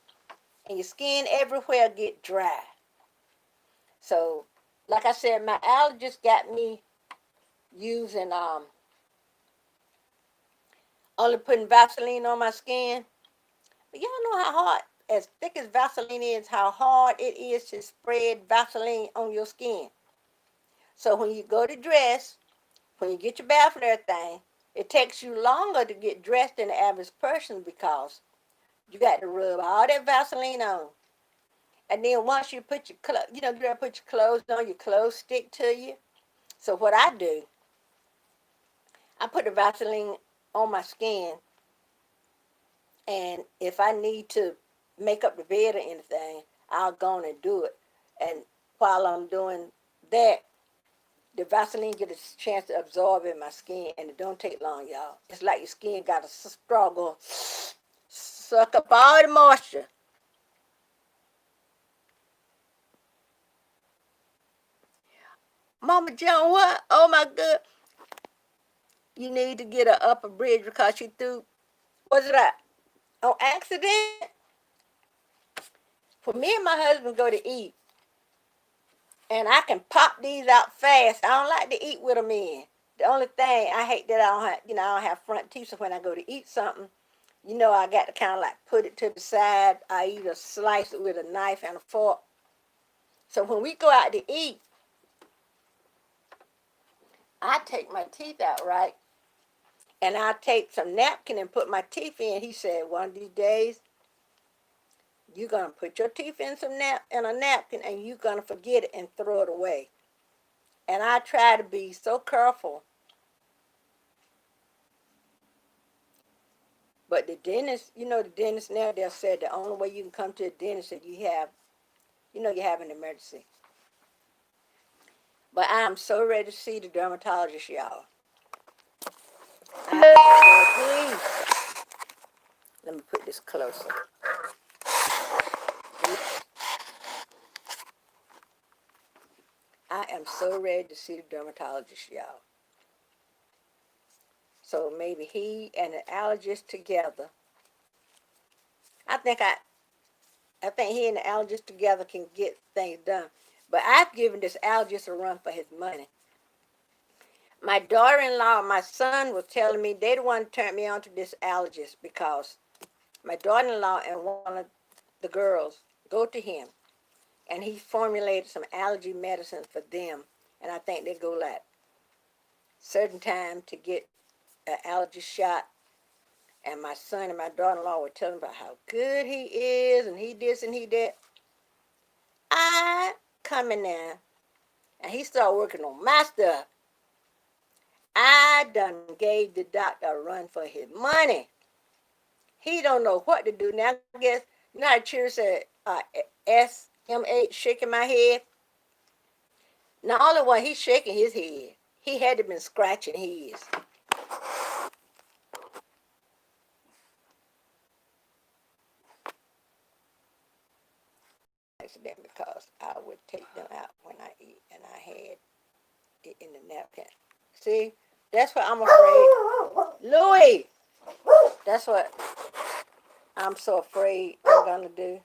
And your skin everywhere get dry. So, like I said, my allergist got me using only putting Vaseline on my skin. But y'all know how hard, as thick as Vaseline is, how hard it is to spread Vaseline on your skin. So when you go to dress, when you get your bath and everything, it takes you longer to get dressed than the average person because you got to rub all that Vaseline on. And then once you put your clothes, you gotta put your clothes on, your clothes stick to you. So what I do, I put the Vaseline on my skin, and if I need to make up the bed or anything, I'll go on and do it. And while I'm doing that, the Vaseline get a chance to absorb in my skin, and it don't take long, y'all. It's like your skin got to struggle, suck up all the moisture. Mama Joan, what? Oh my God. You need to get her up a bridge because she threw, what's that? On accident? For me and my husband go to eat, and I can pop these out fast. I don't like to eat with them in. The only thing I hate that I don't have, I don't have front teeth. So when I go to eat something, I got to kind of like put it to the side. I either slice it with a knife and a fork. So when we go out to eat, I take my teeth out, right? And I take some napkin and put my teeth in. He said, one of these days, you're going to put your teeth in in a napkin and you're going to forget it and throw it away. And I try to be so careful. But the dentist, the dentist now, they said the only way you can come to the dentist is you have an emergency. But I am so ready to see the dermatologist, y'all. Please. Let me put this closer. I am so ready to see the dermatologist, y'all. So maybe he and an allergist together. I think I I think he and the allergist together can get things done. But I've given this allergist a run for his money. My daughter-in-law and my son was telling me they the one who turned me on to this allergist because my daughter-in-law and one of the girls go to him, and he formulated some allergy medicine for them. And I think they go like certain time to get an allergy shot. And my son and my daughter-in-law were telling about how good he is, and he this and he that. I come in there, and he started working on my stuff. I done gave the doctor a run for his money. He don't know what to do. Now, I guess, how the children said, SMH, shaking my head. Not only was he shaking his head, he had to been scratching his. Accident because I would take them out when I eat, and I had it in the napkin. See, that's what I'm afraid. Louis, that's what I'm so afraid I'm gonna do.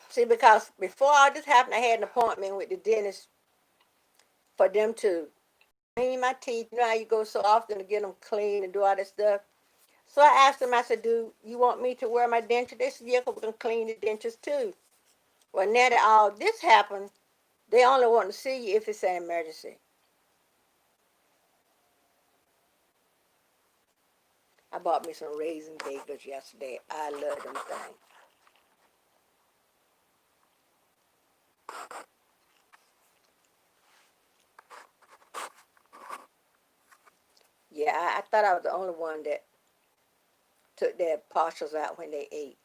See, because before all this happened, I had an appointment with the dentist for them to clean my teeth. You know how you go so often to get them clean and do all that stuff. So I asked them, I said, do you want me to wear my denture? They said, yeah, because we're going to clean the dentures too. Well, now that all this happened, they only want to see you if it's an emergency. I bought me some raisin bagels yesterday. I love them things. Yeah, I thought I was the only one that took their partials out when they ate.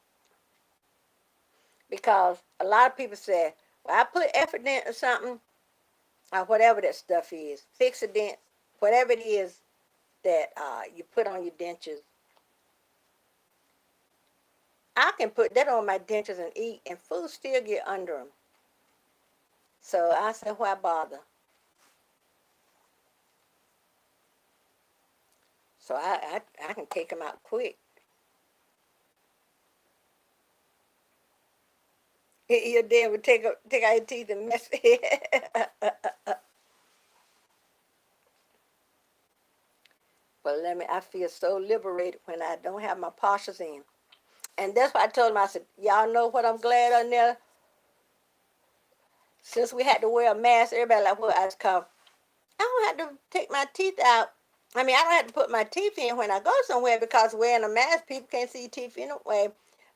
Because a lot of people say, well, I put Effident or something, or whatever that stuff is, Fixodent, whatever it is that you put on your dentures. I can put that on my dentures and eat, and food still get under them. So I said, why bother? So I can take them out quick. Your dad would take out your teeth and mess it. But I feel so liberated when I don't have my partials in. And that's why I told him, I said, y'all know what I'm glad on there? Since we had to wear a mask, everybody like, well, I was called. I don't have to take my teeth out. I mean, I don't have to put my teeth in when I go somewhere because wearing a mask, people can't see your teeth anyway.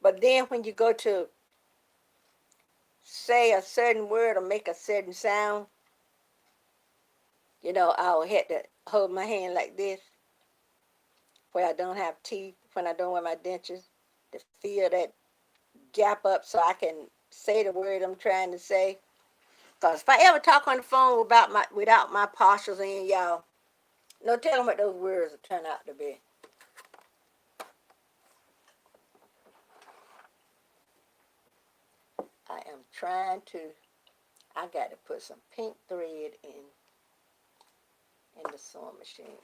But then when you go to say a certain word or make a certain sound, I'll have to hold my hand like this where I don't have teeth, when I don't wear my dentures, to feel that gap up so I can say the word I'm trying to say. Because if I ever talk on the phone without my partials in, y'all, no telling what those words will turn out to be. I am trying to, I got to put some pink thread in the sewing machine.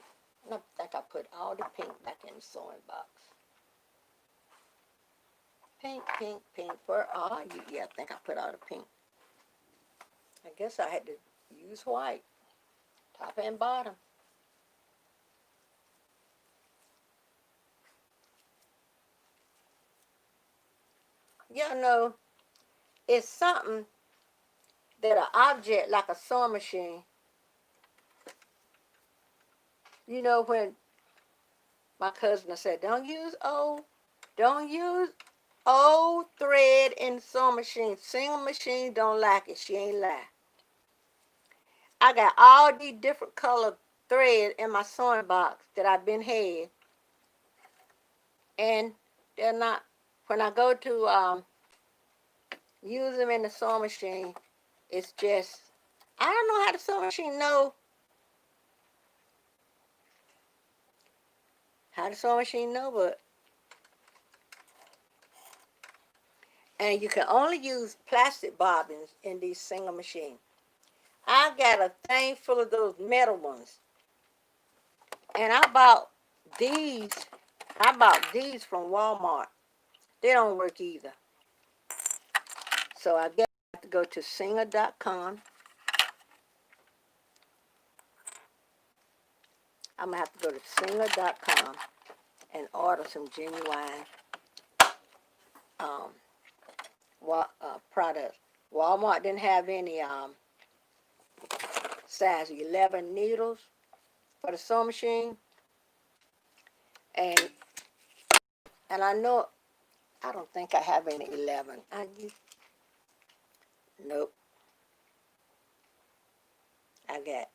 And I think I put all the pink back in the sewing box. Pink, pink, pink. Where are you? Yeah, I think I put all the pink. I guess I had to use white, top and bottom. It's something that an object like a sewing machine You know, when my cousin said, don't use old thread in the sewing machine. Sewing machine don't like it. She ain't lie. I got all these different colored thread in my sewing box that I've been had, and they're not. When I go to use them in the sewing machine, it's just I don't know how the sewing machine know but and you can only use plastic bobbins in these single machines. I got a thing full of those metal ones, and these. I bought these from Walmart. They don't work either. So I guess I have to go to singer.com. I'm going to have to go to singer.com and order some genuine um, products. Walmart didn't have any size 11 needles for the sewing machine. And I know, I don't think I have any 11. Nope. I got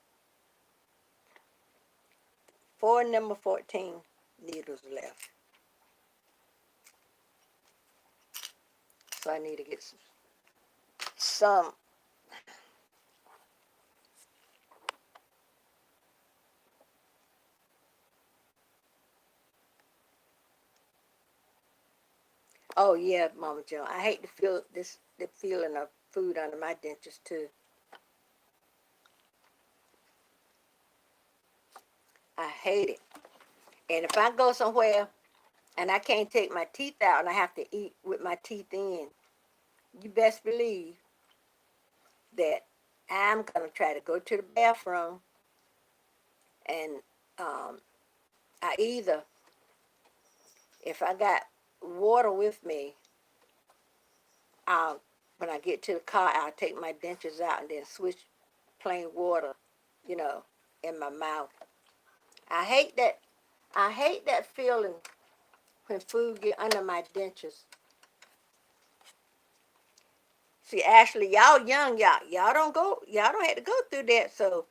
4 number 14 needles left. So I need to get some. Oh yeah, Mama Joe. I hate to feel the feeling of food under my dentures too. I hate it. And if I go somewhere and I can't take my teeth out and I have to eat with my teeth in, you best believe that I'm gonna try to go to the bathroom and I either, if I got water with me, when I get to the car, I'll take my dentures out and then switch plain water, you know, in my mouth. I hate that. I hate that feeling when food get under my dentures. See, Ashley, y'all young, y'all don't have to go through that. So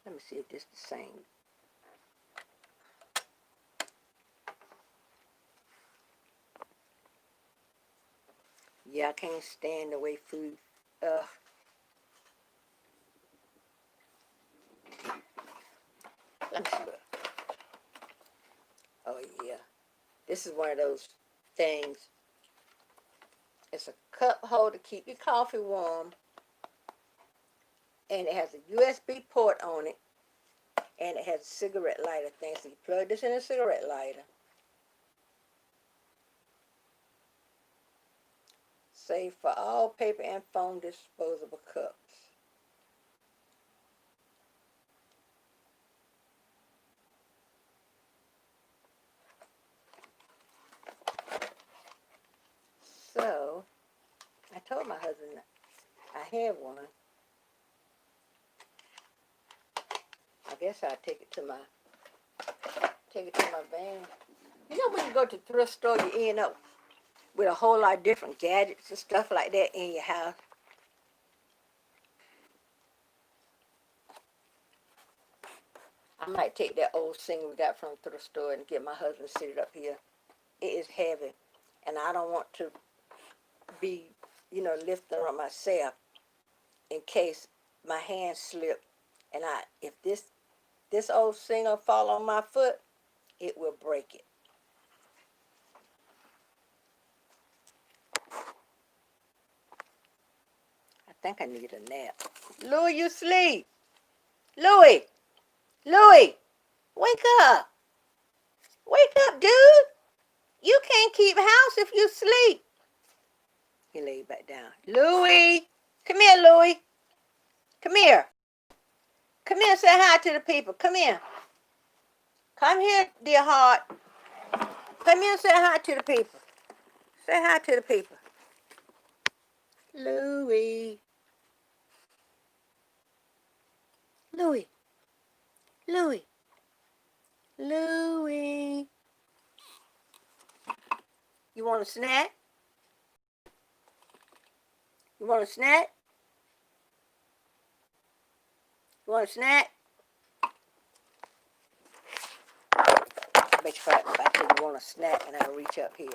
let me see if this is the same. Yeah, I can't stand the way food. Ugh. Let me see. Oh yeah, this is one of those things. It's a cup holder to keep your coffee warm, and it has a USB port on it, and it has a cigarette lighter thing. So you plug this in a cigarette lighter. Safe for all paper and foam disposable cups. So I told my husband I had one. I guess I'll take it to my van. You know, when you go to the thrift store, you end up with a whole lot of different gadgets and stuff like that in your house. I might take that old thing we got from the thrift store and get my husband to sit it up here. It is heavy, and I don't want to be, lifting up myself in case my hand slip. And if this old thing will fall on my foot, it will break it. I think I need a nap. Louis, you sleep. Louis, wake up. Wake up, dude. You can't keep house if you sleep. He laid back down. Louis, come here, Louis. Come here. Come here, say hi to the people. Come here. Come here, dear heart. Come here and say hi to the people. Say hi to the people. Louie. Louie. Louie. Louie. You want a snack? You want a snack? You want a snack? I bet you if I tell you want a snack and I reach up here.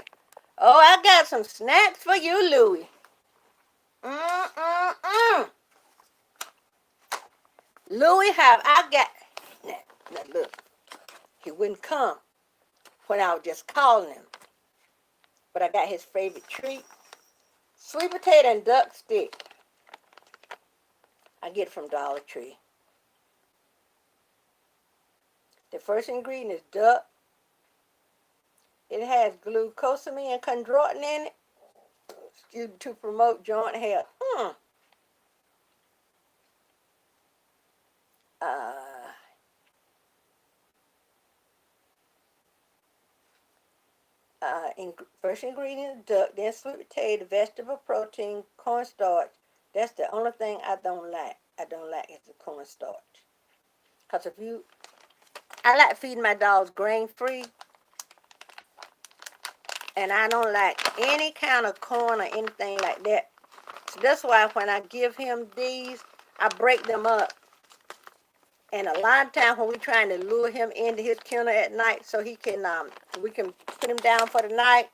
Oh, I got some snacks for you, Louie. Mm-mm-mm. Louie, have I got... Now, look. He wouldn't come when I was just calling him. But I got his favorite treat. Sweet potato and duck stick. I get it from Dollar Tree. The first ingredient is duck. It has glucosamine and chondroitin in it to promote joint health. Uh, First ingredient is duck, then sweet potato, vegetable protein, cornstarch. That's the only thing I don't like. I don't like is the cornstarch. Because I like feeding my dogs grain-free. And I don't like any kind of corn or anything like that. So that's why when I give him these, I break them up. And a lot of times when we're trying to lure him into his kennel at night so he can, we can put him down for the night,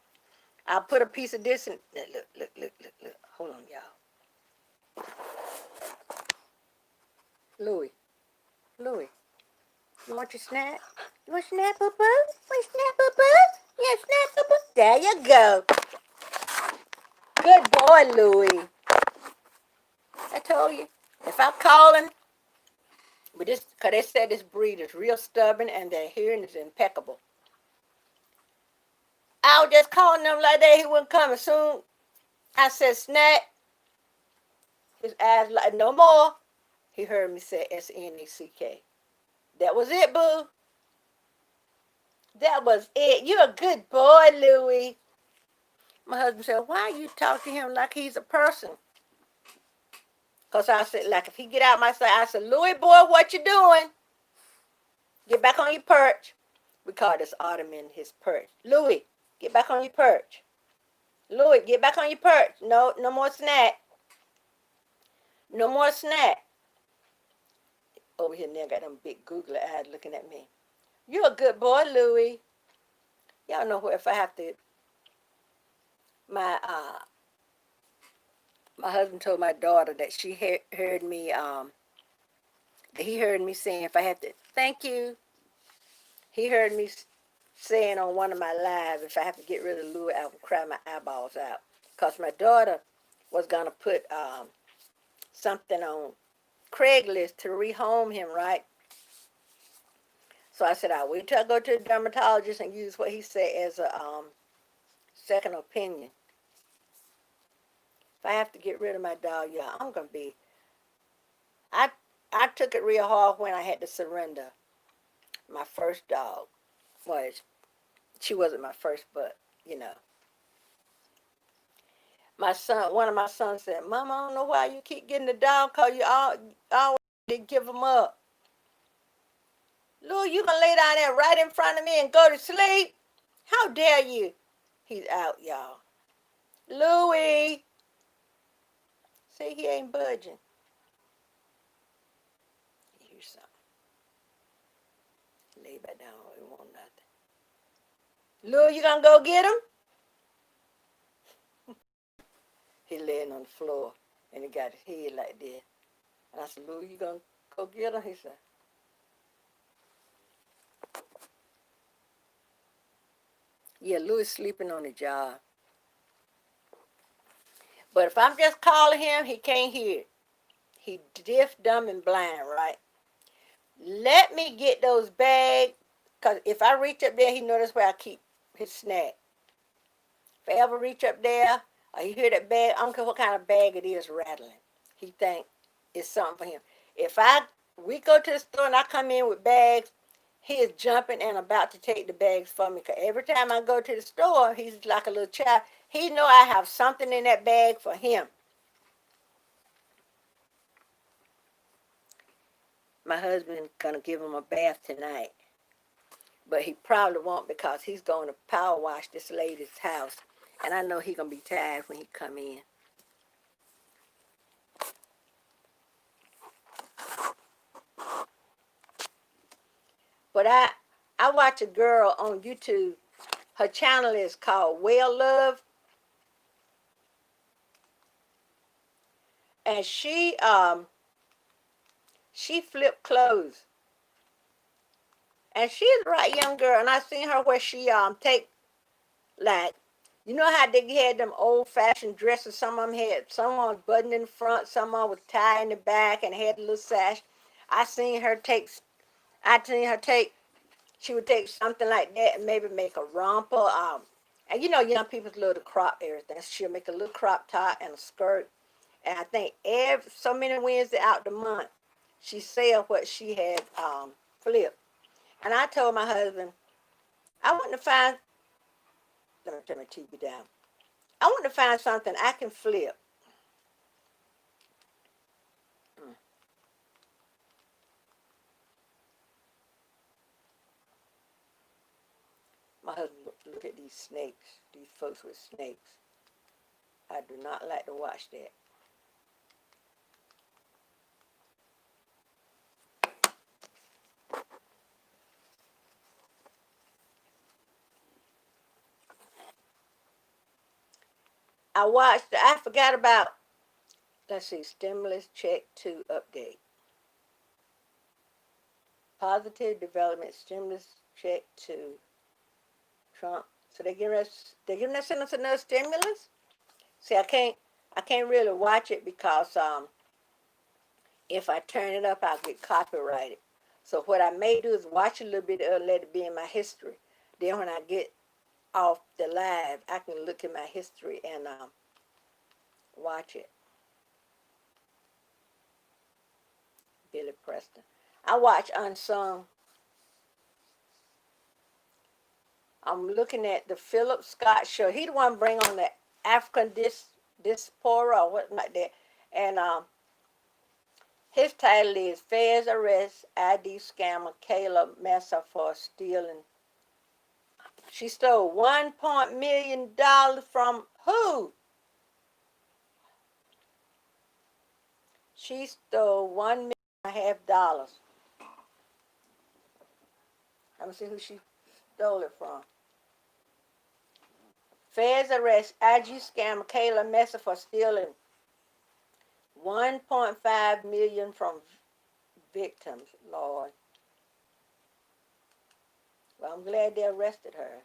I'll put a piece of this and look. Hold on, y'all. Louie, you want your snack? You want snack, boo-boo? Want snack, boo-boo? Yeah, snack, boo-boo? There you go. Good boy, Louie. I told you, if I call him, because they said this breed is real stubborn and their hearing is impeccable. I was just calling them like that, he wouldn't come. As soon I said snack, his eyes like, no more. He heard me say S-N-A-C-K. That was it, boo. That was it. You're a good boy, Louie. My husband said, why you talk to him like he's a person? Because I said, like, if he get out my sight, I said, Louie, boy, what you doing? Get back on your perch. We call this Ottoman his perch. Louie, get back on your perch. Louie, get back on your perch. No more snack. No more snack. Over here now got them big googly eyes looking at me. You're a good boy, Louie. Y'all know where if I have to, my husband told my daughter that she heard me, that he heard me saying if I have to, thank you. He heard me saying on one of my lives, if I have to get rid of Louie, I will cry my eyeballs out. Because my daughter was going to put something on Craigslist to rehome him, right? So I said, I'll wait till I go to the dermatologist and use what he said as a second opinion. If I have to get rid of my dog, yeah, I'm going to be... I took it real hard when I had to surrender my first dog. Well, she wasn't my first, but, you know. My son, one of my sons said, Mama, I don't know why you keep getting the dog because you always give them up. Lou, you gonna lay down there right in front of me and go to sleep? How dare you? He's out, y'all. Louie. See, he ain't budging. Here's something. Lay back down. We want nothing. Lou, you gonna go get him? He laying on the floor and he got his head like this. And I said, Lou, you gonna go get him? He said, yeah, Lou is sleeping on the job. But if I'm just calling him, he can't hear. He deaf, dumb, and blind, right? Let me get those bags, because if I reach up there, he knows where I keep his snack. If I ever reach up there, or he hear that bag, I don't care what kind of bag it is rattling. He think it's something for him. If we go to the store and I come in with bags, He is jumping and about to take the bags from me. Cause every time I go to the store, he's like a little child. He know I have something in that bag for him. My husband gonna give him a bath tonight, but he probably won't because he's going to power wash this lady's house, and I know he gonna be tired when he come in. But I watch a girl on YouTube. Her channel is called Well Love, and she flipped clothes, and she's a right young girl. And I seen her where she take, like, you know how they had them old fashioned dresses. Some of them had, some was buttoned in the front, some of them was tied in the back and had a little sash. I seen her take. I seen her take. She would take something like that and maybe make a romper. And you know, young people love to crop everything. She'll make a little crop top and a skirt. And I think every so many Wednesday out the month, she sell what she had flipped. And I told my husband, I want to find. Let me turn my TV down. I want to find something I can flip. Mm. My husband look at these snakes. These folks with snakes. I do not like to watch that. I forgot about, let's see, stimulus check 2 update. Positive development stimulus check 2. Trump. So they're giving us another stimulus? See, I can't really watch it because if I turn it up, I'll get copyrighted. So what I may do is watch a little bit or let it be in my history. Then when I get off the live, I can look at my history and watch it. Billy Preston. I watch Unsung. I'm looking at the Philip Scott show. He the one bring on the African diaspora or what like that. And his title is Feds Arrest ID Scammer Kayla Messer for Stealing. She stole $1 million from who? She stole $1.5 million. Let me see who she stole it from. Feds arrest IG scammer Kayla Messer for stealing $1.5 million from victims. Lord. Well, I'm glad they arrested her.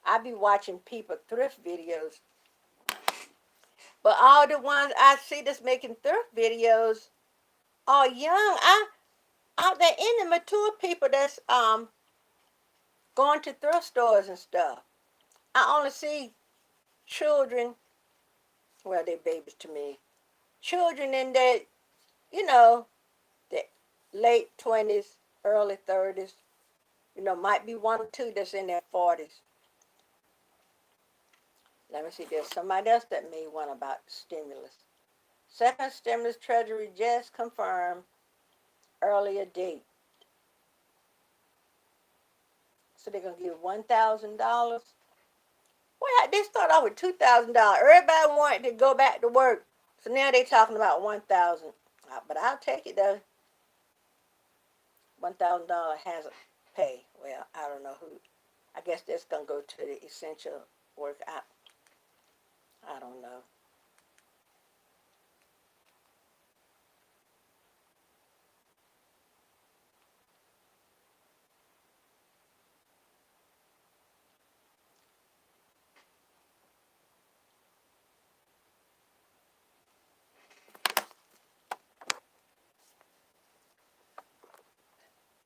I be watching people thrift videos, but all the ones I see that's making thrift videos are young. They're in the mature people that's going to thrift stores and stuff. I only see children. Well, they're babies to me. Children in their, you know, the late 20s, early 30s. You know, might be one or two that's in their 40s. Let me see, there's somebody else that made one about stimulus. Second stimulus treasury just confirmed earlier date. So they're going to give $1,000. Well, they start off with $2,000. Everybody wanted to go back to work. So now they're talking about $1,000. But I'll take it though. $1,000 hazard pay. Well, I don't know who. I guess that's going to go to the essential work. I don't know.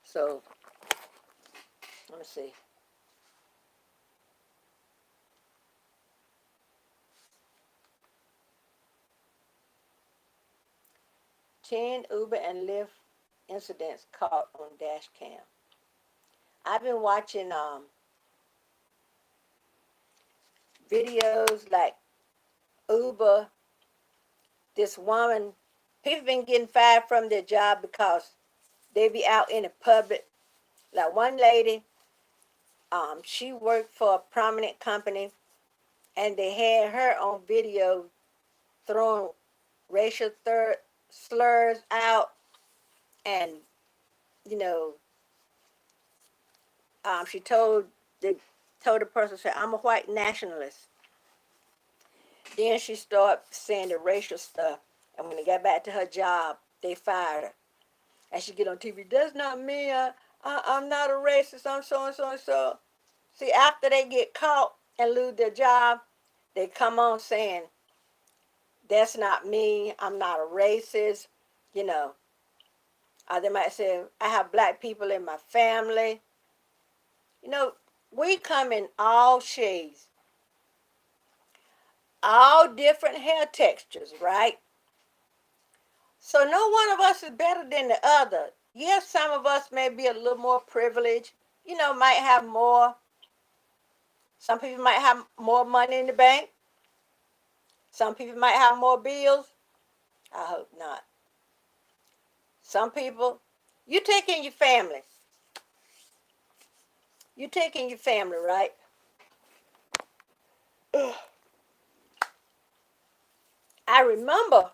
So, let me see. 10 Uber and Lyft incidents caught on dash cam. I've been watching videos like Uber. This woman, people been getting fired from their job because they be out in the public. Like one lady, she worked for a prominent company, and they had her on video throwing racial slurs out, and you know, she told the person, said, "I'm a white nationalist." Then she started saying the racial stuff, and when they got back to her job, they fired her. And she get on TV. That's not me. I'm not a racist. I'm so and so and so. See, after they get caught and lose their job, they come on saying, "That's not me. I'm not a racist." You know, they might say, "I have black people in my family." You know, we come in all shades, all different hair textures, right? So no one of us is better than the other. Yes, some of us may be a little more privileged, might have more. Some people might have more money in the bank. Some people might have more bills. I hope not. Some people, you take in your family. You take in your family, right? I remember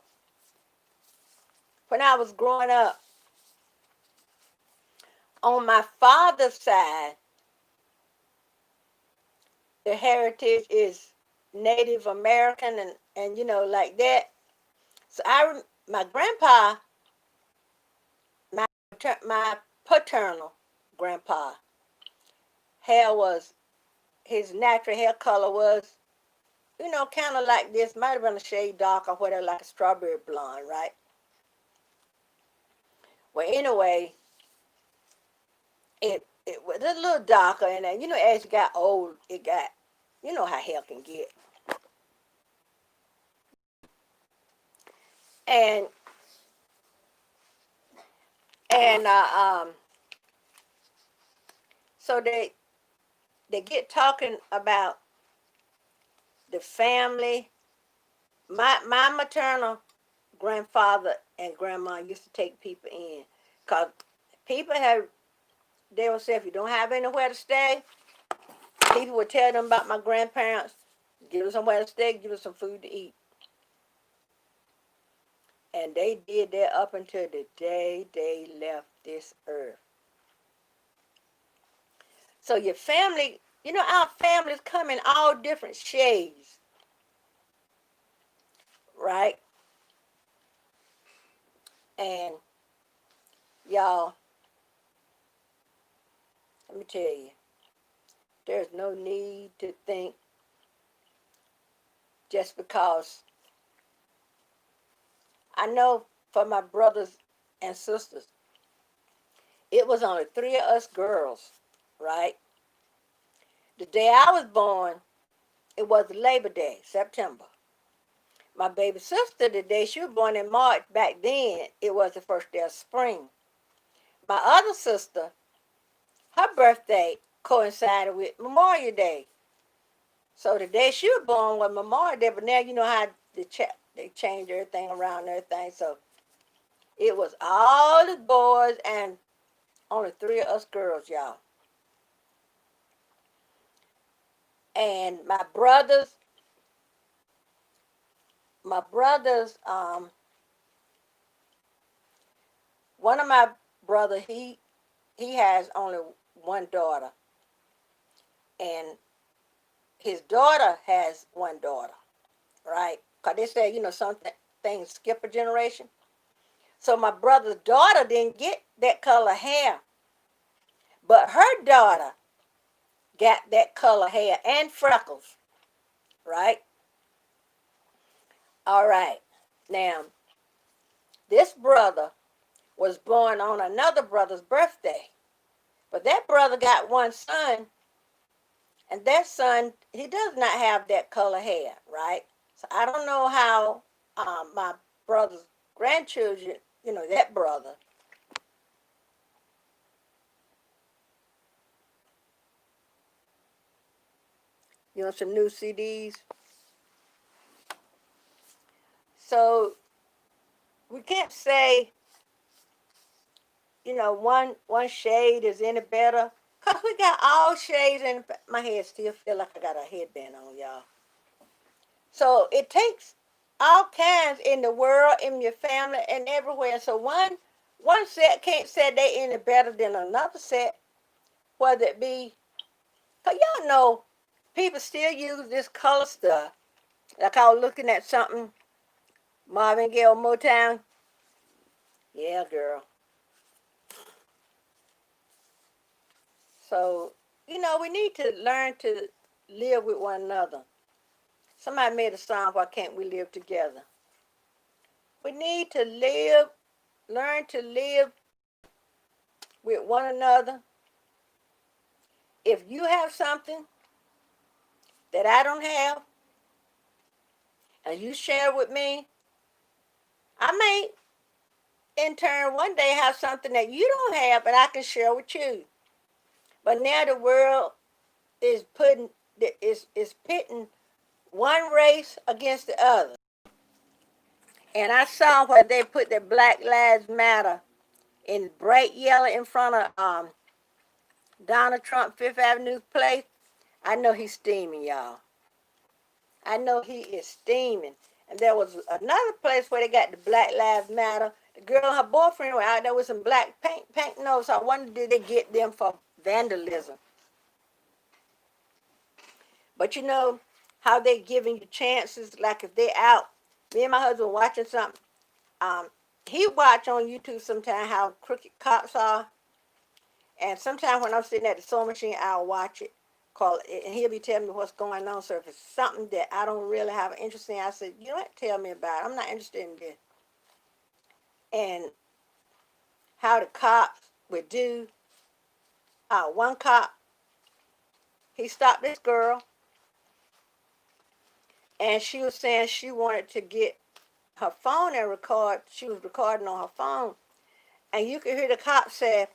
when I was growing up, on my father's side, the heritage is Native American and like that. So my grandpa, my my paternal grandpa, hair was his natural hair color was, kind of like this. Might have been a shade dark or whatever, like a strawberry blonde, right? Well, anyway, it was a little darker, and then as you got old, it got, how hair can get, and and so they get talking about the family. My maternal grandfather and grandma used to take people in, cause people have they would say if you don't have anywhere to stay, people would tell them about my grandparents, give them somewhere to stay, give them some food to eat. And they did that up until the day they left this earth. So your family, our families come in all different shades, right? And y'all, let me tell you, there's no need to think just because. I know for my brothers and sisters, it was only three of us girls, right? The day I was born, it was Labor Day, September. My baby sister, the day she was born in March, back then, it was the first day of spring. My other sister, her birthday coincided with Memorial Day. So the day she was born was Memorial Day, but now you know how they changed everything around and everything. So it was all the boys and only three of us girls, y'all. And my brothers, one of my brother, he has only one daughter, and his daughter has one daughter, right? Cause they say some things skip a generation. So my brother's daughter didn't get that color hair, but her daughter got that color hair and freckles, right? All right. Now this brother was born on another brother's birthday, but that brother got one son, and that son he does not have that color hair, right? So I don't know how my brother's grandchildren that brother. Some new CDs. So we can't say, one shade is any better. Because we got all shades in my head still feel like I got a headband on, y'all. So it takes all kinds in the world, in your family, and everywhere. So one set can't say they any better than another set, whether it be, because y'all know people still use this color stuff. Like I was looking at something, Marvin Gaye Motown. Yeah, girl. So, we need to learn to live with one another. Somebody made a song, Why Can't We Live Together? We need to learn to live with one another. If you have something that I don't have and you share with me, I may in turn one day have something that you don't have and I can share with you. But now the world is pitting one race against the other. And I saw where they put the Black Lives Matter in bright yellow in front of Donald Trump Fifth Avenue place. I know he's steaming, y'all. I know he is steaming. And there was another place where they got the Black Lives Matter. The girl and her boyfriend were out there with some black paint nose. So I wonder did they get them for vandalism. But how they giving you chances, like if they out. Me and my husband watching something. Um, he watch on YouTube sometimes how crooked cops are. And sometimes when I'm sitting at the sewing machine, I'll watch it. And he'll be telling me what's going on. So if it's something that I don't really have an interest in, I said, you know what, tell me about it. I'm not interested in this. And how the cops would do. One cop, he stopped this girl, and she was saying she wanted to get her phone and record. She was recording on her phone. And you could hear the cop say,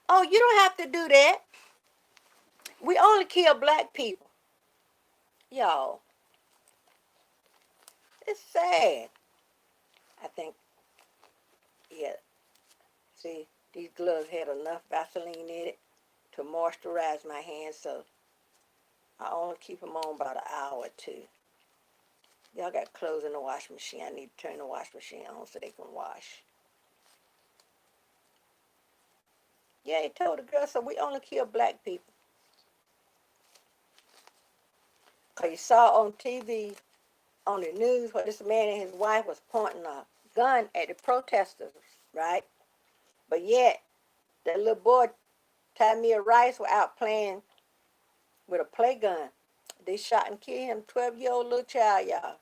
oh, you don't have to do that. We only kill black people. Y'all, it's sad. I think, yeah, see, these gloves had enough Vaseline in it to moisturize my hands, so I only keep them on about an hour or two. Y'all got clothes in the washing machine. I need to turn the washing machine on so they can wash. Yeah, he told the girl, so we only kill black people. Because you saw on TV, on the news, where this man and his wife was pointing a gun at the protesters, right? But yet, that little boy, Tamir Rice, were out playing with a play gun. They shot and killed him, 12-year-old little child, y'all.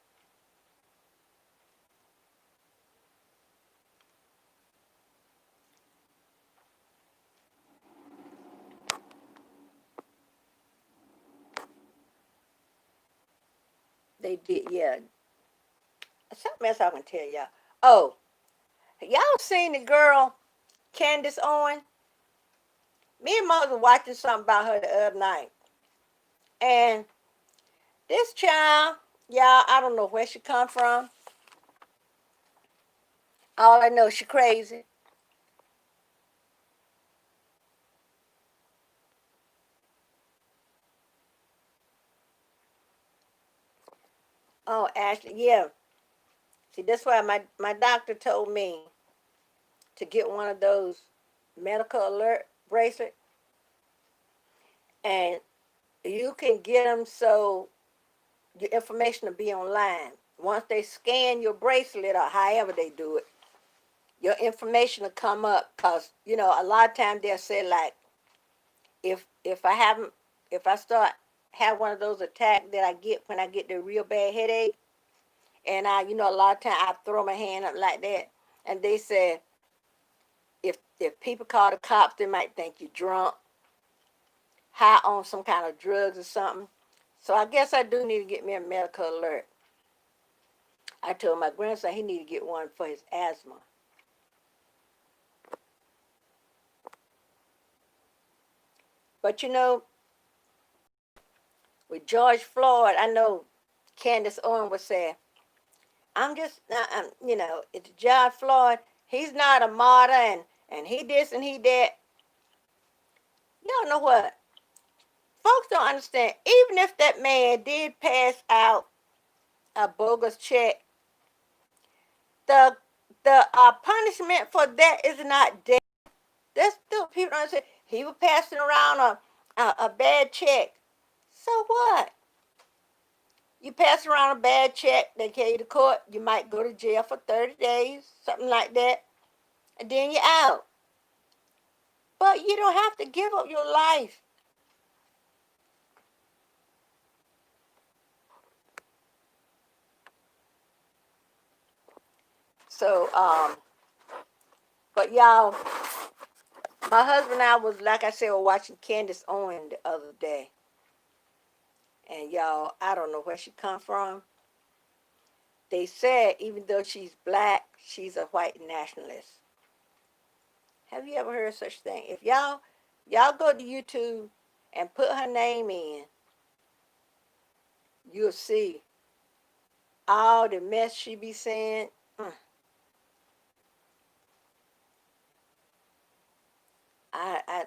They did, yeah. Something else I can tell y'all. Oh, y'all seen the girl, Candace Owen? Me and Mother was watching something about her the other night. And this child, y'all, I don't know where she come from. All I know, she crazy. Oh, Ashley, yeah. See, that's why my doctor told me to get one of those medical alert bracelets. And you can get them so your information will be online. Once they scan your bracelet or however they do it, your information will come up. Because, a lot of times they'll say, like, if I haven't, if I start have one of those attacks that I get when I get the real bad headache, and a lot of times I throw my hand up like that, and they say if people call the cops, they might think you're drunk, high on some kind of drugs or something. So I guess I do need to get me a medical alert. I told my grandson he need to get one for his asthma. But you know, with George Floyd, I know Candace Owen would say, I'm just, it's George Floyd. He's not a martyr, and he this and he that. Y'all know what? Folks don't understand. Even if that man did pass out a bogus check, the punishment for that is not death. That's still people don't say he was passing around a bad check. So what? You pass around a bad check, they carry you to court, you might go to jail for 30 days, something like that, and then you're out. But you don't have to give up your life. So, but y'all, my husband and I was, like I said, were watching Candace Owen the other day. And y'all, I don't know where she come from. They said even though she's black, she's a white nationalist. Have you ever heard such thing? If y'all go to YouTube and put her name in, you'll see all the mess she be saying. I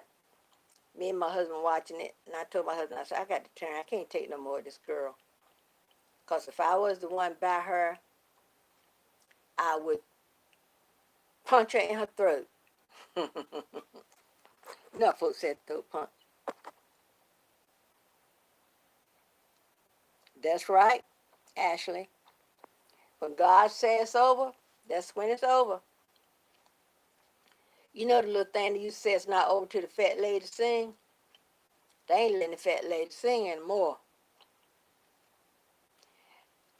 me and my husband watching it, and I told my husband, I said, I got to turn. I can't take no more of this girl. Cause if I was the one by her, I would punch her in her throat. No, folks said throat punch. That's right, Ashley. When God says it's over, that's when it's over. You know the little thing that you say it's not over till the fat lady sing? They ain't letting the fat lady sing anymore.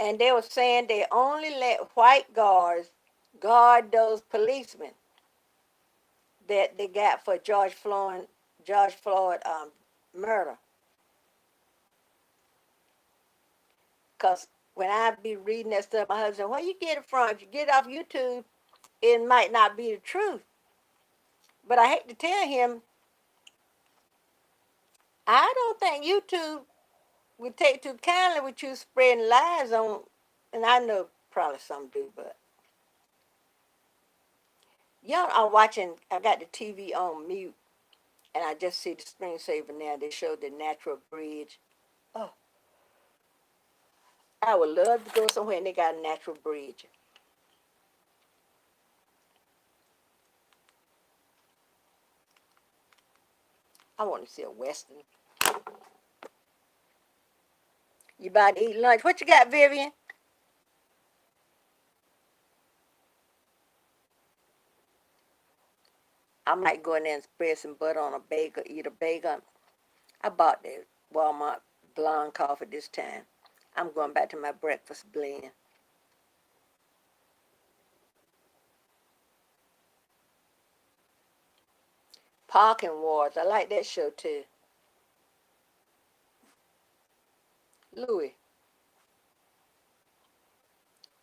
And they were saying they only let white guards guard those policemen that they got for George Floyd murder. Because when I be reading that stuff, my husband, where you get it from? If you get it off YouTube, it might not be the truth. But I hate to tell him, I don't think YouTube would take too kindly with you spreading lies on, and I know probably some do, but y'all, I'm watching, I got the TV on mute, and I just see the screensaver now. They showed the natural bridge. Oh, I would love to go somewhere and they got a natural bridge. I want to see a Western. You about to eat lunch? What you got, Vivian? I might go in there and spread some butter on a bagel, eat a bagel. I bought the Walmart blonde coffee this time. I'm going back to my breakfast blend. Parking Wars. I like that show too. Louis.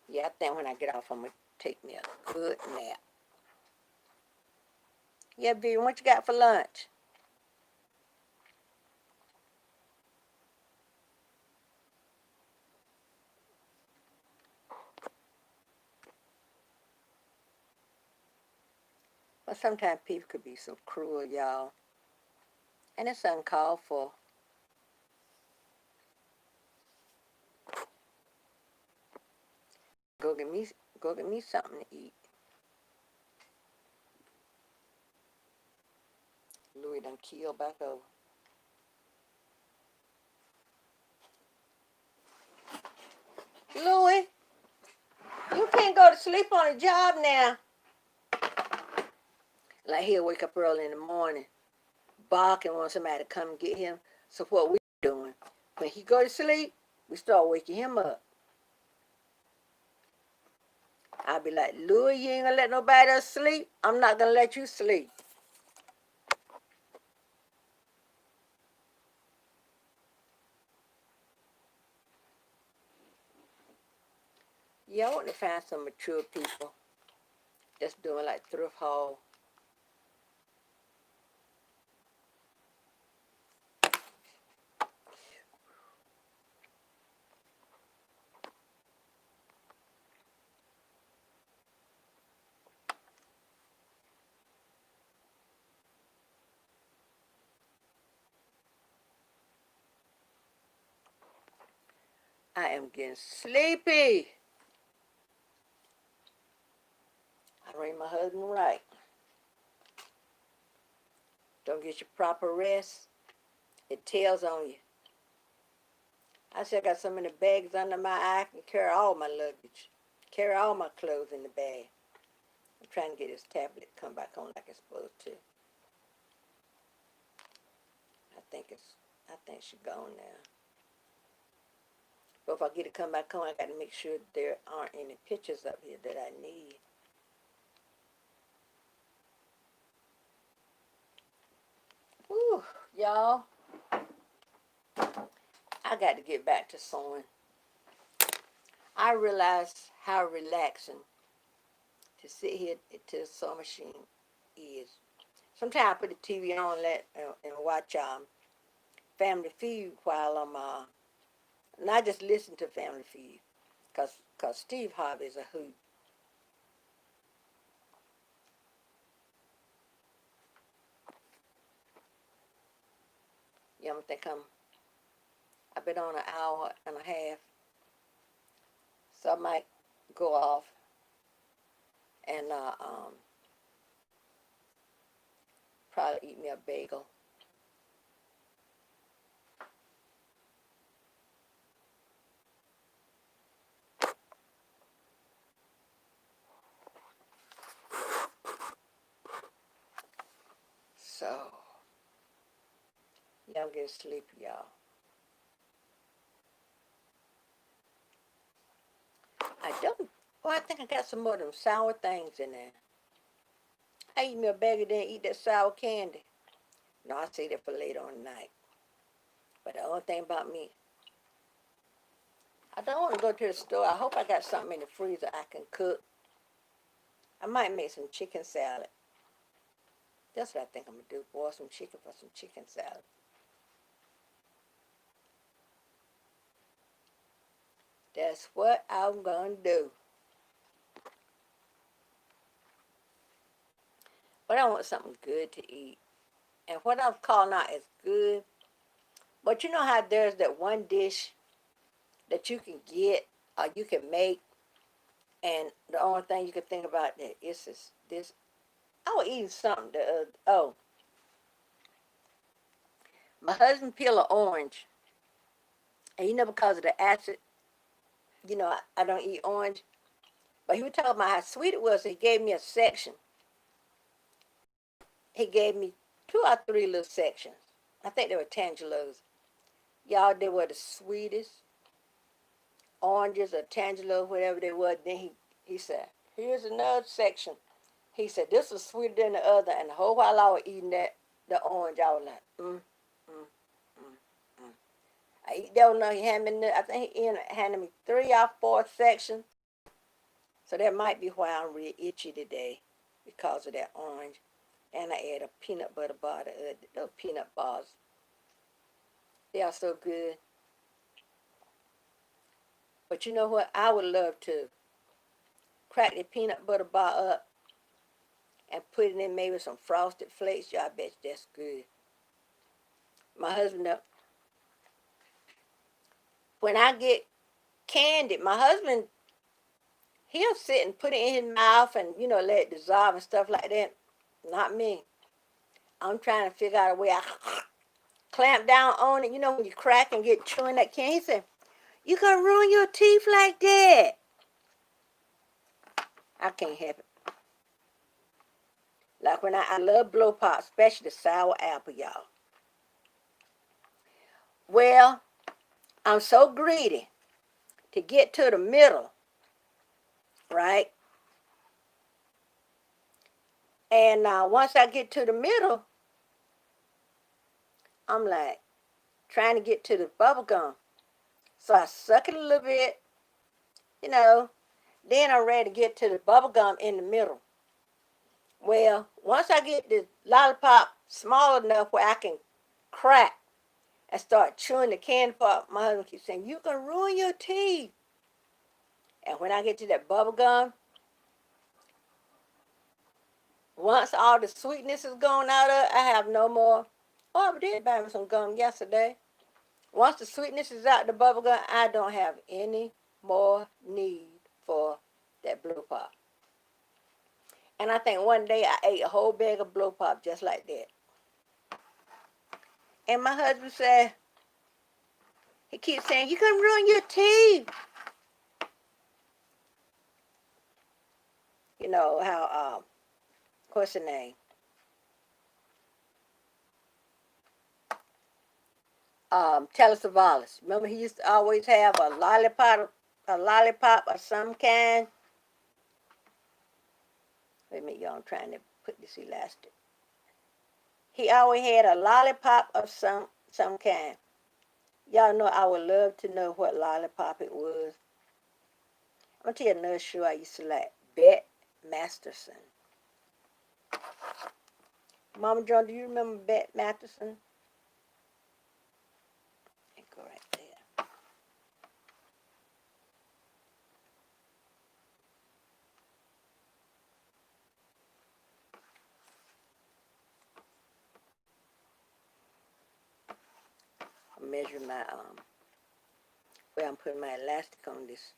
Yeah, I think when I get off, I'm going to take me a good nap. Yeah, Vivian, what you got for lunch? Well, sometimes people could be so cruel, y'all. And it's uncalled for. Go get me, go get me something to eat. Louis done keeled back over. Louis, you can't go to sleep on a job now. Like he'll wake up early in the morning, bark and want somebody to come and get him. So what we doing? When he go to sleep, we start waking him up. I'll be like, Louis, you ain't gonna let nobody else sleep? I'm not gonna let you sleep. Yeah, I want to find some mature people that's doing like thrift haul. I am getting sleepy. I read my husband right. Don't get your proper rest. It tells on you. I said I got so many bags under my eye, I can carry all my luggage. Carry all my clothes in the bag. I'm trying to get this tablet to come back on like it's supposed to. I think she's gone now. But if I get it come back on, I got to make sure there aren't any pictures up here that I need. Whew, y'all. I got to get back to sewing. I realized how relaxing to sit here to the sewing machine is. Sometimes I put the TV on and watch Family Feud while I'm and I just listen to Family Feud cause Steve Harvey is a hoot. You know, I've been on an hour and a half, so I might go off and probably eat me a bagel. So, yeah, I'm getting sleepy, y'all. I don't. Well, I think I got some more of them sour things in there. I eat me a bagel, then eat that sour candy. No, I say that for later on tonight. But the only thing about me, I don't want to go to the store. I hope I got something in the freezer I can cook. I might make some chicken salad. That's what I think I'm going to do. Boil some chicken for some chicken salad. That's what I'm going to do. But I want something good to eat. And what I'm calling out is good. But you know how there's that one dish that you can get or you can make, and the only thing you can think about that is this. I was eating something. My husband peeled an orange, and because of the acid, I don't eat orange. But he was talking about how sweet it was. So he gave me a section. He gave me 2 or 3 little sections. I think they were tangelos. Y'all, they were the sweetest oranges or tangelo, whatever they were. Then he said, here's another section. He said, this was sweeter than the other. And the whole while I was eating the orange, I was like, mm, mm. I eat that one. He handed me, I think he handed me 3 or 4 sections. So that might be why I'm real itchy today, because of that orange. And I add a peanut butter bar to those peanut bars. They are so good. But you know what? I would love to crack the peanut butter bar up and put it in maybe some frosted flakes. Y'all, I bet you that's good. My husband, when I get candy, my husband, he'll sit and put it in his mouth and, let it dissolve and stuff like that. Not me. I'm trying to figure out a way I clamp down on it. You know when you crack and get chewing that candy? He said, you gonna ruin your teeth like that. I can't have it. Like when I love blow pop, especially the sour apple, y'all. Well, I'm so greedy to get to the middle, right? And once I get to the middle, I'm like trying to get to the bubble gum. So I suck it a little bit, you know. Then I'm ready to get to the bubble gum in the middle. Well, once I get the lollipop small enough where I can crack and start chewing the candy pop, my husband keeps saying, you're going to ruin your teeth. And when I get to that bubble gum, once all the sweetness is gone out of it, I have no more. Oh, I did buy me some gum yesterday. Once the sweetness is out the bubble gum, I don't have any more need for that blow pop. And I think one day I ate a whole bag of blow pop just like that. And my husband said, he keeps saying, "You gonna ruin your teeth." You know how what's her name? Telly Savalas. Remember he used to always have a lollipop of some kind. Wait a minute, y'all, I'm trying to put this elastic. He always had a lollipop of some kind. Y'all know I would love to know what lollipop it was. I'm gonna tell you another show I used to like. Bet Masterson. Mama John, do you remember Bet Masterson? Go right there. I'll measure my where I'm putting my elastic on this.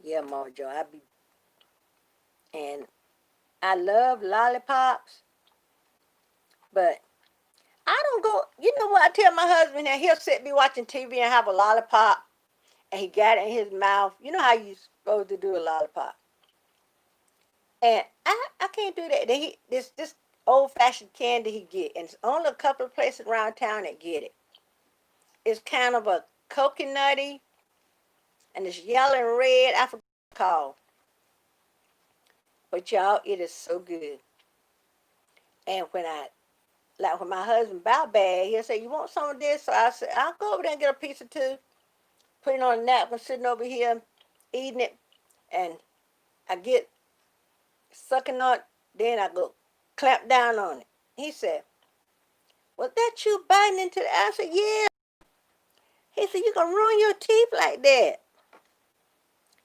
Yeah, Mama John, and I love lollipops, but I don't go. You know what? I tell my husband that he'll sit be watching TV and have a lollipop, and he got it in his mouth. You know how you supposed to do a lollipop, and I can't do that. This old fashioned candy he get, and it's only a couple of places around town that get it. It's kind of a coconutty, and it's yellow and red. I forgot what it's called, but y'all, it is so good. And when my husband buy a bag, he'll say, "You want some of this?" So I said, "I'll go over there and get a piece or two." Put it on a napkin, sitting over here, eating it, and I get sucking on it. Then I go clamp down on it. He said, "Was that you biting into the?" I said, "Yeah." He said, "You gonna ruin your teeth like that."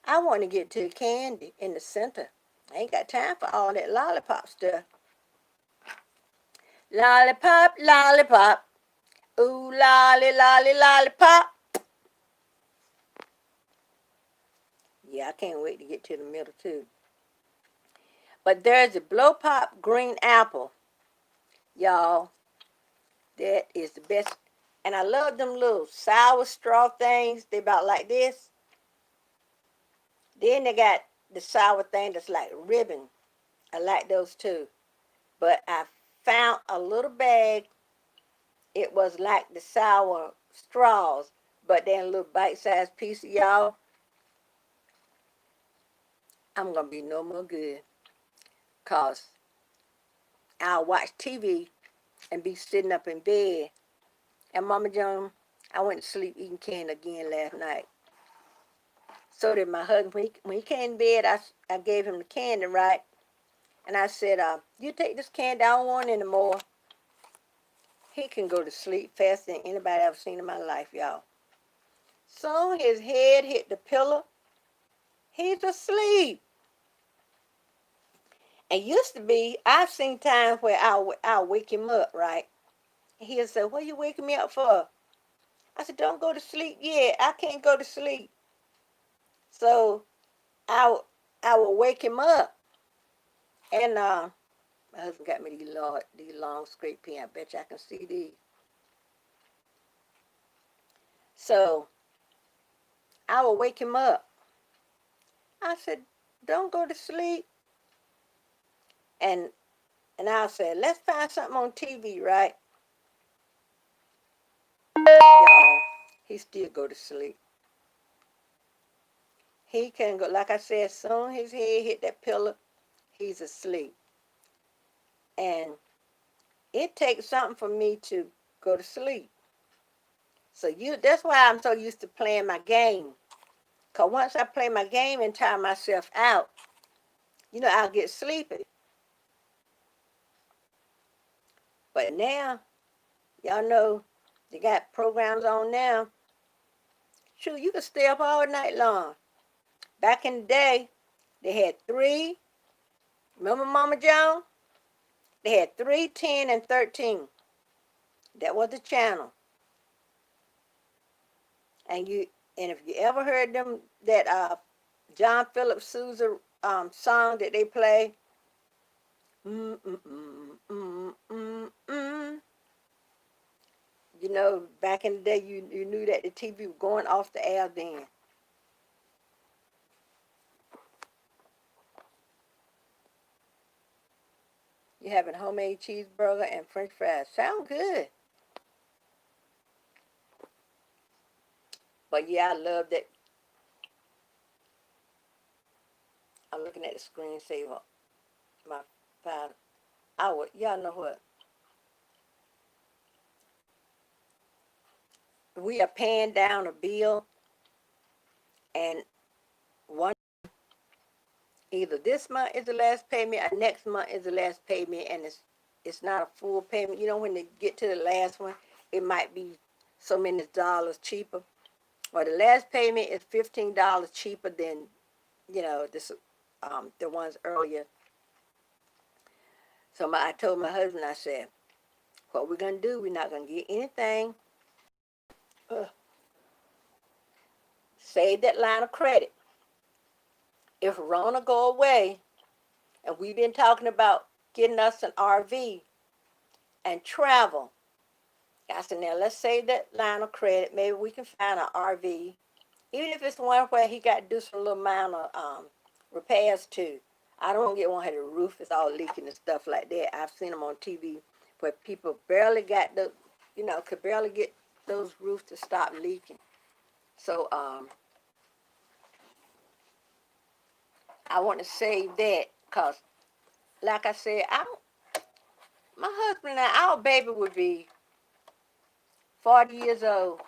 I want to get to the candy in the center. I ain't got time for all that lollipop stuff. Lollipop, lollipop. Ooh, lolly, lolly, lollipop. Yeah, I can't wait to get to the middle too. But there's a blow pop green apple, y'all. That is the best. And I love them little sour straw things. They about like this. Then they got the sour thing that's like ribbon. I like those too. But I found a little bag. It was like the sour straws, but then a little bite-sized piece of y'all. I'm going to be no more good. Because I'll watch TV and be sitting up in bed. And Mama John, I went to sleep eating candy again last night. So did my husband. When he came in bed, I gave him the candy, right? And I said, "You take this candy, I don't want it anymore." He can go to sleep faster than anybody I've seen in my life, y'all. So his head hit the pillow. He's asleep. And used to be, I've seen times where I'll wake him up, right? He'll say, "What are you waking me up for?" I said, "Don't go to sleep yet. I can't go to sleep." So I will wake him up. And my husband got me these long straight pins. I bet you I can see these. So I will wake him up. I said, "Don't go to sleep." And I'll say, "Let's find something on TV, right?" Y'all, he still go to sleep. He can go, like I said, soon his head hit that pillow, he's asleep. And it takes something for me to go to sleep. So that's why I'm so used to playing my game. Because once I play my game and tire myself out, I'll get sleepy. But now, y'all know, they got programs on now. Shoot, you can stay up all night long. Back in the day, they had three. Remember Mama Joan? They had 3, 10, and 13. That was the channel. And if you ever heard them that John Philip Sousa song that they play, mm, mm, mm, mm, mm, mm. You know, back in the day, you knew that the TV was going off the air then. You having homemade cheeseburger and French fries. Sound good. But yeah, I love that. I'm looking at the screensaver. My phone. Y'all know what? We are paying down a bill, and one either this month is the last payment or next month is the last payment, and it's not a full payment. You know, when they get to the last one, it might be so many dollars cheaper. Or the last payment is $15 cheaper than, the ones earlier. So I told my husband, I said, what we're gonna do, we're not gonna get anything. Save that line of credit. If Rona go away, and we've been talking about getting us an RV and travel, I said, now let's save that line of credit. Maybe we can find an RV, even if it's one where he got to do some little minor repairs to. I don't get one where the roof is all leaking and stuff like that. I've seen them on TV where people barely got could barely get those roofs to stop leaking. So I want to save that because, like I said, my husband and our baby would be 40 years old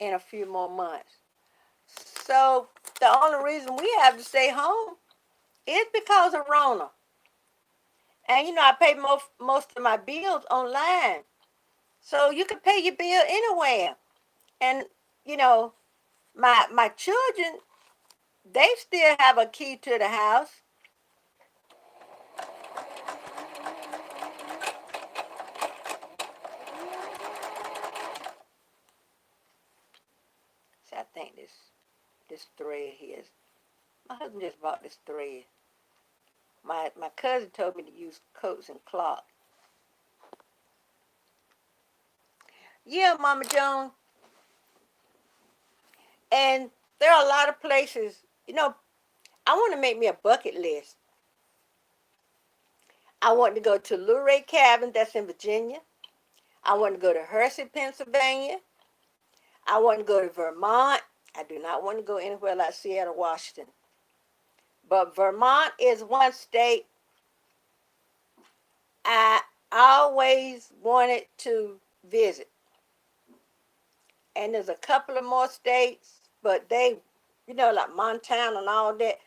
in a few more months. So the only reason we have to stay home is because of Rona. And I pay most of my bills online. So you can pay your bill anywhere. And my children, they still have a key to the house. So I think this thread here is, my husband just bought this thread. My cousin told me to use Coats and Clark. Yeah, Mama Joan. And there are a lot of places, I want to make me a bucket list. I want to go to Luray Cabin, that's in Virginia. I want to go to Hershey, Pennsylvania. I want to go to Vermont. I do not want to go anywhere like Seattle, Washington. But Vermont is one state I always wanted to visit. And there's a couple of more states, but they, like Montana and all that,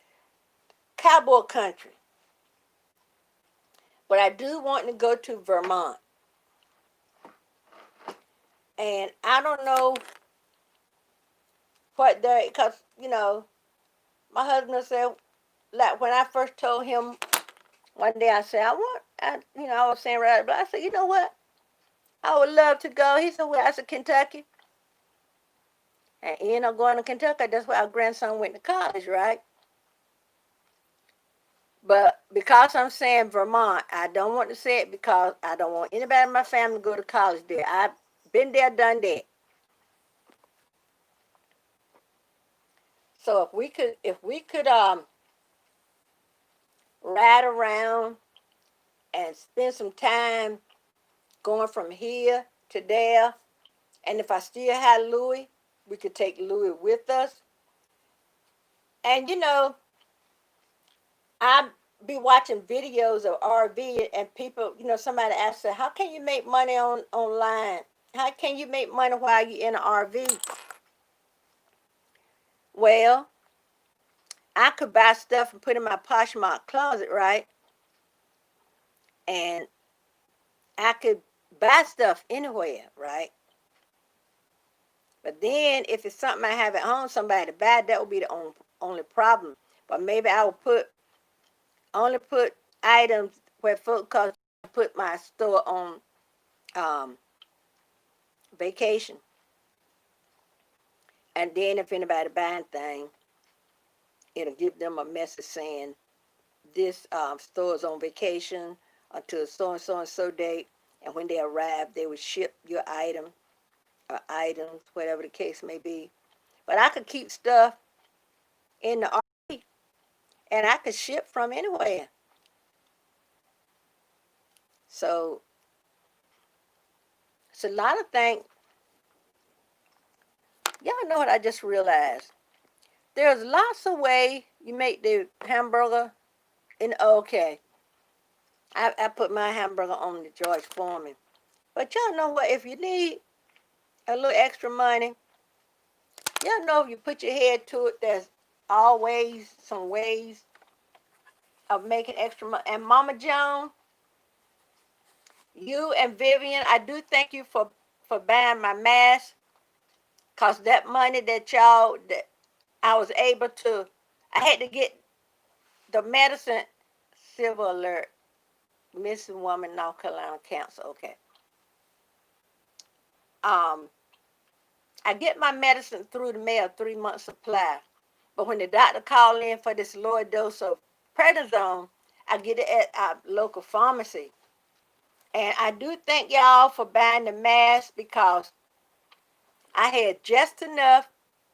cowboy country. But I do want to go to Vermont. And I don't know what there, because, my husband said, like when I first told him one day, I said, I was saying right, but I said, you know what? I would love to go. He said, well, I said, Kentucky. And he ended up going to Kentucky. That's where our grandson went to college, right? But because I'm saying Vermont, I don't want to say it because I don't want anybody in my family to go to college there. I've been there, done that. So if we could ride around and spend some time going from here to there, and if I still had Louis, we could take Louis with us. And I be watching videos of RV and people, somebody asked, how can you make money online? How can you make money while you're in an RV? Well, I could buy stuff and put in my Poshmark closet, right? And I could buy stuff anywhere, right? But then if it's something I have at home, somebody to buy, that would be the only problem. But maybe I would only put items where folks, cause put my store on vacation. And then if anybody buying thing, it'll give them a message saying this store is on vacation until so and so date. And when they arrive, they will ship your item or items, whatever the case may be. But I could keep stuff in the RV and I could ship from anywhere. So it's a lot of things. Y'all know what I just realized? There's lots of ways you make the hamburger in okay. I put my hamburger on the George Foreman. But y'all know what? If you need a little extra money, y'all know if you put your head to it, there's always some ways of making extra money. And Mama Joan, you and Vivian, I do thank you for buying my mask. Because that money that I was able to, I had to get the medicine, civil alert, missing woman, North Carolina cancer, okay. I get my medicine through the mail, 3 months supply. But when the doctor called in for this lower dose of prednisone, I get it at our local pharmacy. And I do thank y'all for buying the mask because I had just enough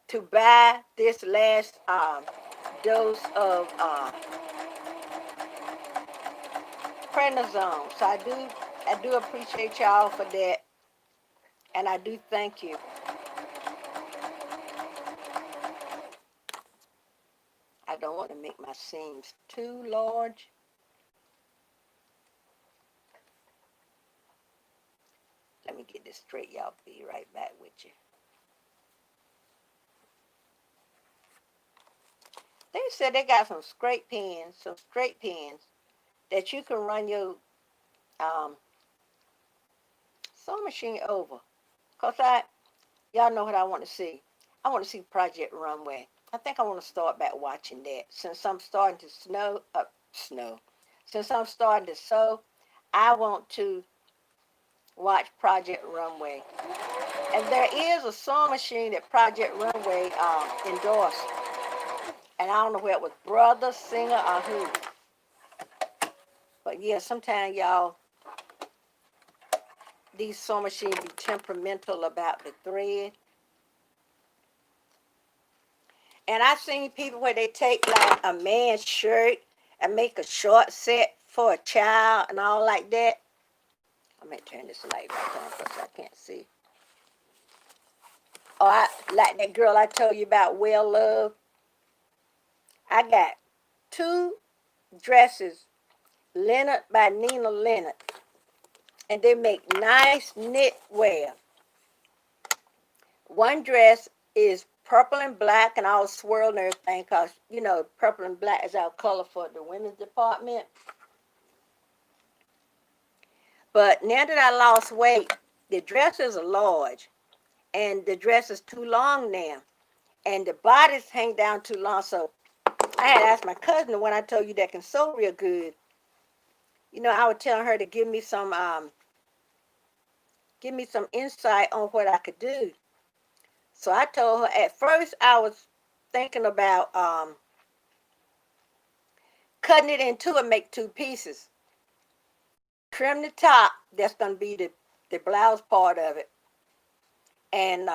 to buy this last dose of prednisone. So I do appreciate y'all for that, and I do thank you. I don't want to make my seams too large. Let me get this straight, y'all. Be right back with you. They said they got some straight pens that you can run your sewing machine over. Cause y'all know what I want to see. I want to see Project Runway. I think I want to start back watching that since I'm starting to snow. Since I'm starting to sew, I want to watch Project Runway. And there is a sewing machine that Project Runway endorsed. And I don't know whether it was brother, singer, or who. But yeah, sometimes y'all, these sewing machines be temperamental about the thread. And I've seen people where they take like a man's shirt and make a short set for a child and all like that. I'm going to turn this light back on because I can't see. Oh, I like that girl I told you about, Well Love. I got 2 dresses, Leonard by Nina Leonard. And they make nice knitwear. One dress is purple and black and all swirled and everything because, you know, purple and black is our color for the women's department. But now that I lost weight, the dresses are large and the dress is too long now. And the bodies hang down too long. So I had asked my cousin, the one I told you that can sew real good. You know, I was telling her to give me some insight on what I could do. So I told her at first I was thinking about cutting it in two and make 2 pieces. Trim the top, that's going to be the blouse part of it. And,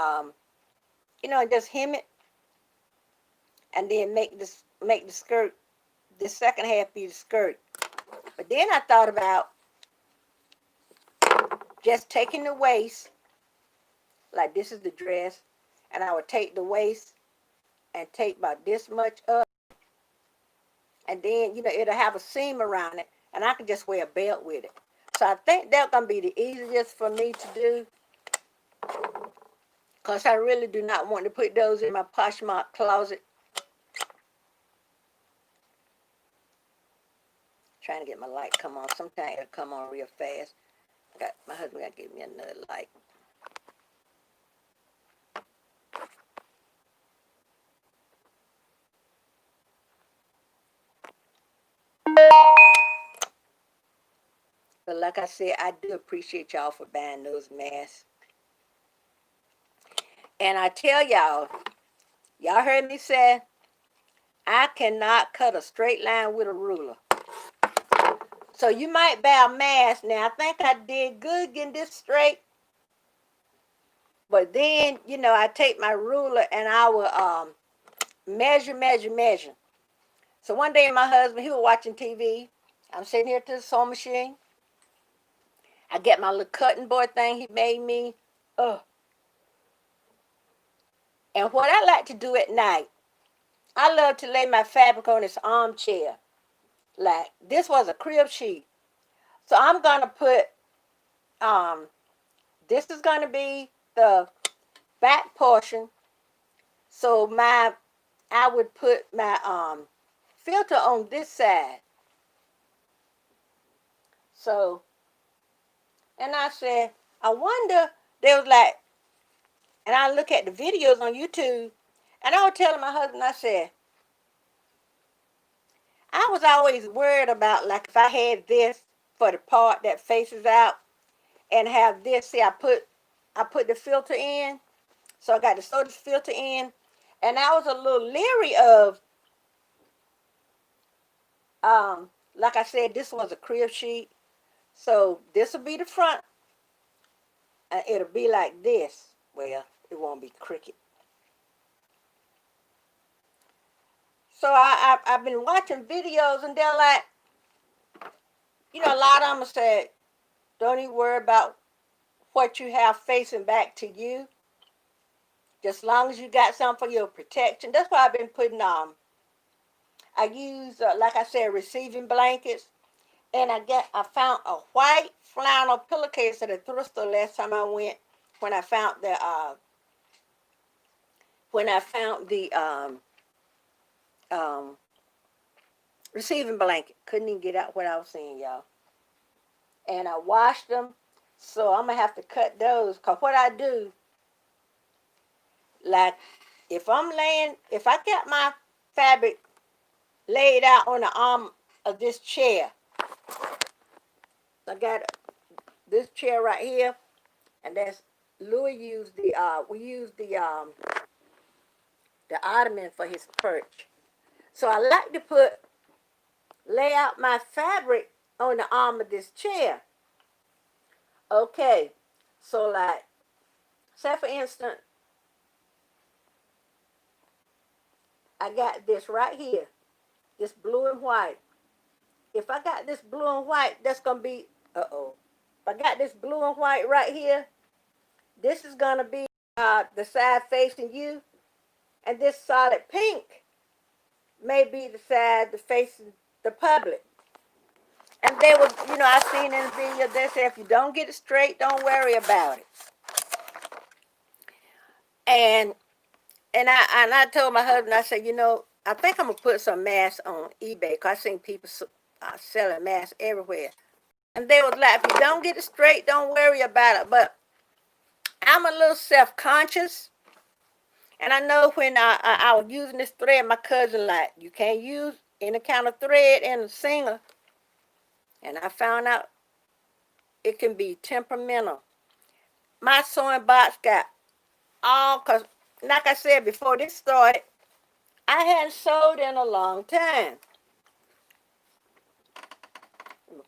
you know, just hem it. And then make the skirt, the second half be the skirt. But then I thought about just taking the waist, like this is the dress, and I would take the waist and take about this much up. And then, you know, it'll have a seam around it, and I can just wear a belt with it. So I think that's going to be the easiest for me to do, because I really do not want to put those in my Poshmark closet. Trying to get my light come on. Sometimes it'll come on real fast. My husband got to give me another light. The like I said, I do appreciate y'all for buying those masks. And I tell y'all heard me say, I cannot cut a straight line with a ruler. So you might buy a mask. Now, I think I did good getting this straight. But then, I take my ruler and I will measure. So one day my husband, he was watching TV. I'm sitting here to the sewing machine. I get my little cutting board thing he made me. And what I like to do at night, I love to lay my fabric on this armchair. Like, this was a crib sheet. So I'm going to put, this is going to be the back portion. So I would put my filter on this side. So, and I said, I wonder, they was like, and I look at the videos on YouTube, and I was telling my husband, I said, I was always worried about, like, if I had this for the part that faces out and have this, see, I put the filter in, so I got the soda filter in, and I was a little leery of, like I said, this was a crib sheet, so this will be the front, and it'll be like this. Well, it won't be crooked. So I've been watching videos, and they're like, a lot of them said, don't even worry about what you have facing back to you. Just as long as you got something for your protection. That's why I've been putting I use, like I said, receiving blankets. And I found a white flannel pillowcase at a thrift store last time I went, when I found the um, receiving blanket. Couldn't even get out what I was saying, y'all. And I washed them, so I'm gonna have to cut those. Cause what I do, like, if I got my fabric laid out on the arm of this chair, I got this chair right here, and that's Louis used we used the ottoman for his perch. So I like to lay out my fabric on the arm of this chair. Okay, so like, say for instance, I got this right here, this blue and white. If I got this blue and white, that's gonna be, If I got this blue and white right here, this is gonna be the side facing you, and this solid pink may be the side facing the public. And they were, I seen in the video, they said, if you don't get it straight, don't worry about it. And I told my husband, I said, I think I'm gonna put some masks on eBay, cause I seen people selling masks everywhere. And they was like, if you don't get it straight, don't worry about it. But I'm a little self-conscious. And I know when I was using this thread, my cousin like, you can't use any kind of thread in a singer. And I found out it can be temperamental. My sewing box got because like I said before this started, I hadn't sewed in a long time.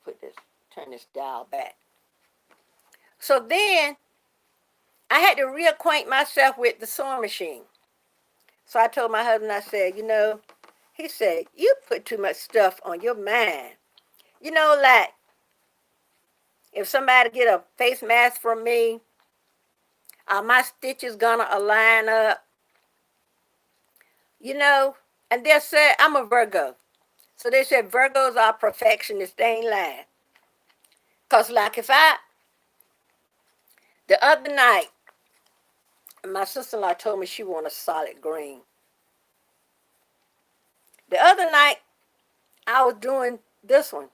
Let me turn this dial back. So then I had to reacquaint myself with the sewing machine. So I told my husband, I said, he said, you put too much stuff on your mind. Like, if somebody get a face mask from me, my stitches gonna align up. And they said, I'm a Virgo. So they said Virgos are perfectionists, they ain't lying. Because like the other night, my sister-in-law told me she wanted a solid green. The other night, I was doing this one.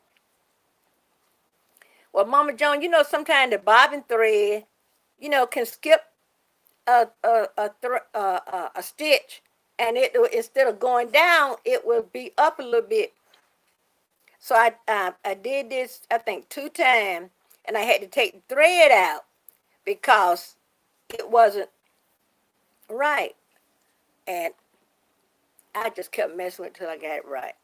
Well, Mama Joan, sometimes the bobbin thread, can skip a stitch, and it, instead of going down, it will be up a little bit. So I did this, I think, 2 times, and I had to take the thread out because it wasn't right. And I just kept messing with it until I got it right.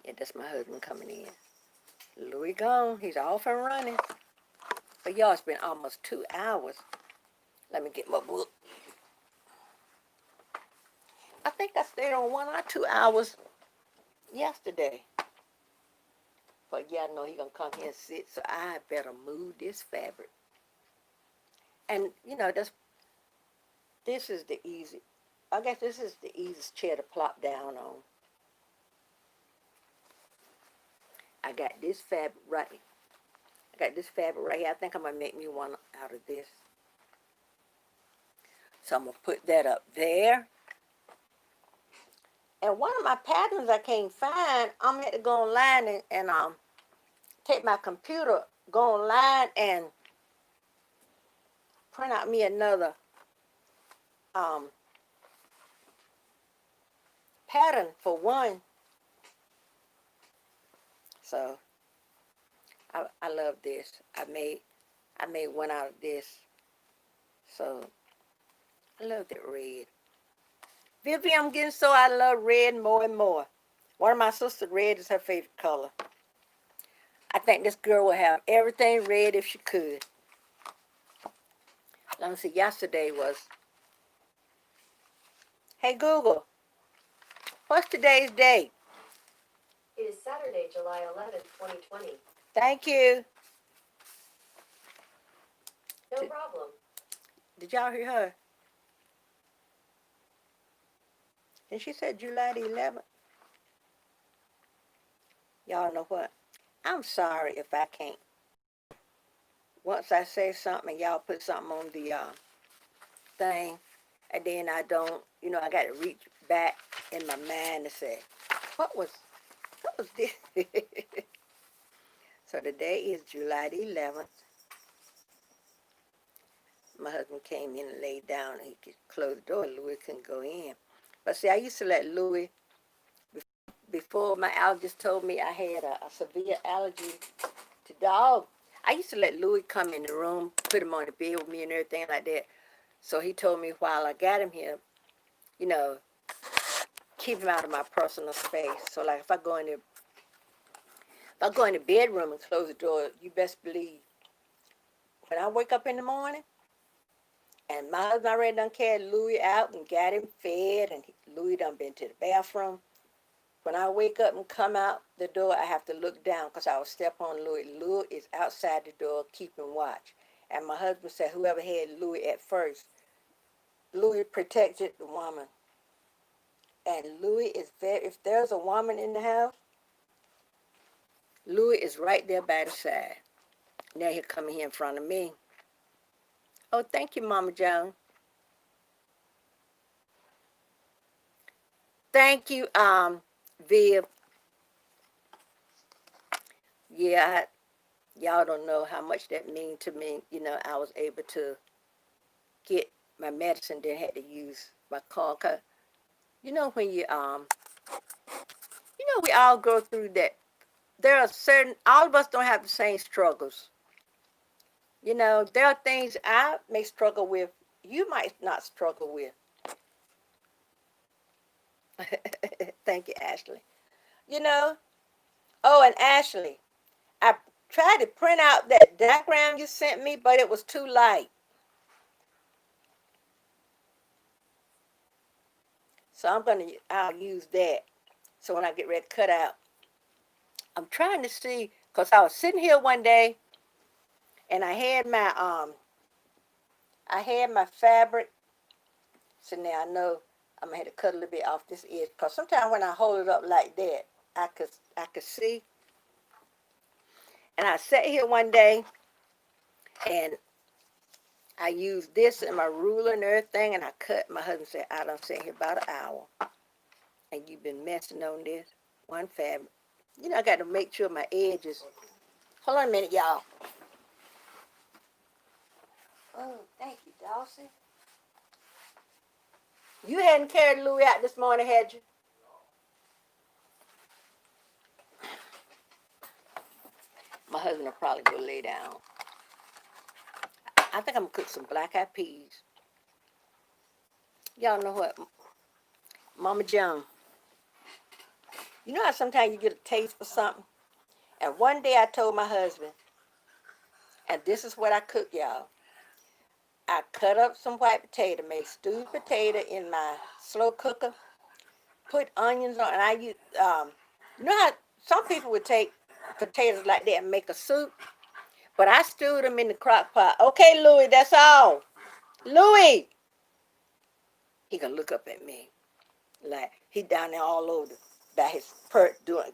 Yeah, that's my husband coming in. Louis gone. He's off and running. But y'all, it's been almost 2 hours. Let me get my book. I think I stayed on 1 or 2 hours yesterday. But yeah, I know he gonna come here and sit, so I better move this fabric. And you know, this is the easy. I guess this is the easiest chair to plop down on. I got this fabric right. I got this fabric right here. I think I'm gonna make me one out of this. So I'm gonna put that up there. And one of my patterns I can't find, I'm gonna have to go online and take my computer, go online and print out me another um, pattern for one. So I love this. I made one out of this. So I love that red. Vivian, I'm getting so I love red more and more. One of my sisters, red is her favorite color. I think this girl would have everything red if she could. Let me see, yesterday was, hey Google, what's today's date? It is Saturday, July 11th, 2020. Thank you. No problem. Did y'all hear her? And she said July the 11th. Y'all know what? I'm sorry if I can't. Once I say something and y'all put something on the thing, and then I don't, I got to reach back in my mind and say, what was this? So today is July the 11th. My husband came in and laid down and he could close the door. Louis couldn't go in. But see, I used to let Louis, before my allergist told me I had a severe allergy to dogs, I used to let Louis come in the room, put him on the bed with me and everything like that. So he told me while I got him here, keep him out of my personal space. So like if I go in the bedroom and close the door, you best believe when I wake up in the morning and my husband already done carried Louis out and got him fed and Louis done been to the bathroom. When I wake up and come out the door, I have to look down because I will step on Louis. Louis is outside the door keeping watch. And my husband said whoever had Louis at first, Louis protected the woman. And Louis is very, if there's a woman in the house, Louis is right there by the side. Now he's coming here in front of me. Oh, thank you, Mama Joan. Thank you, Viv. Yeah, y'all don't know how much that means to me. I was able to get my medicine, then had to use my car. 'Cause when we all go through that. There are all of us don't have the same struggles. There are things I may struggle with, you might not struggle with. Thank you, Ashley. Oh, and Ashley, I tried to print out that diagram you sent me, but it was too light. So I'll use that. So when I get ready to cut out, I'm trying to see, because I was sitting here one day and I had my fabric. So now I know I'm gonna have to cut a little bit off this edge, because sometimes when I hold it up like that, I could see. And I sat here one day and I used this and my ruler and everything, and I cut. My husband said, I done sat here about an hour, and you've been messing on this one fabric. I got to make sure my edges. Hold on a minute, y'all. Oh, thank you, Dawson. You hadn't carried Louis out this morning, had you? My husband will probably go lay down. I think I'm gonna cook some black-eyed peas. Y'all know what? Mama Joan, you know how sometimes you get a taste for something? And one day I told my husband, and this is what I cooked, y'all. I cut up some white potato, made stewed potato in my slow cooker, put onions on, and I use, you know how some people would take potatoes like that and make a soup? But I stewed them in the crock pot. Okay, Louis, that's all. Louis! He gonna look up at me. Like, he down there all over by his perch doing.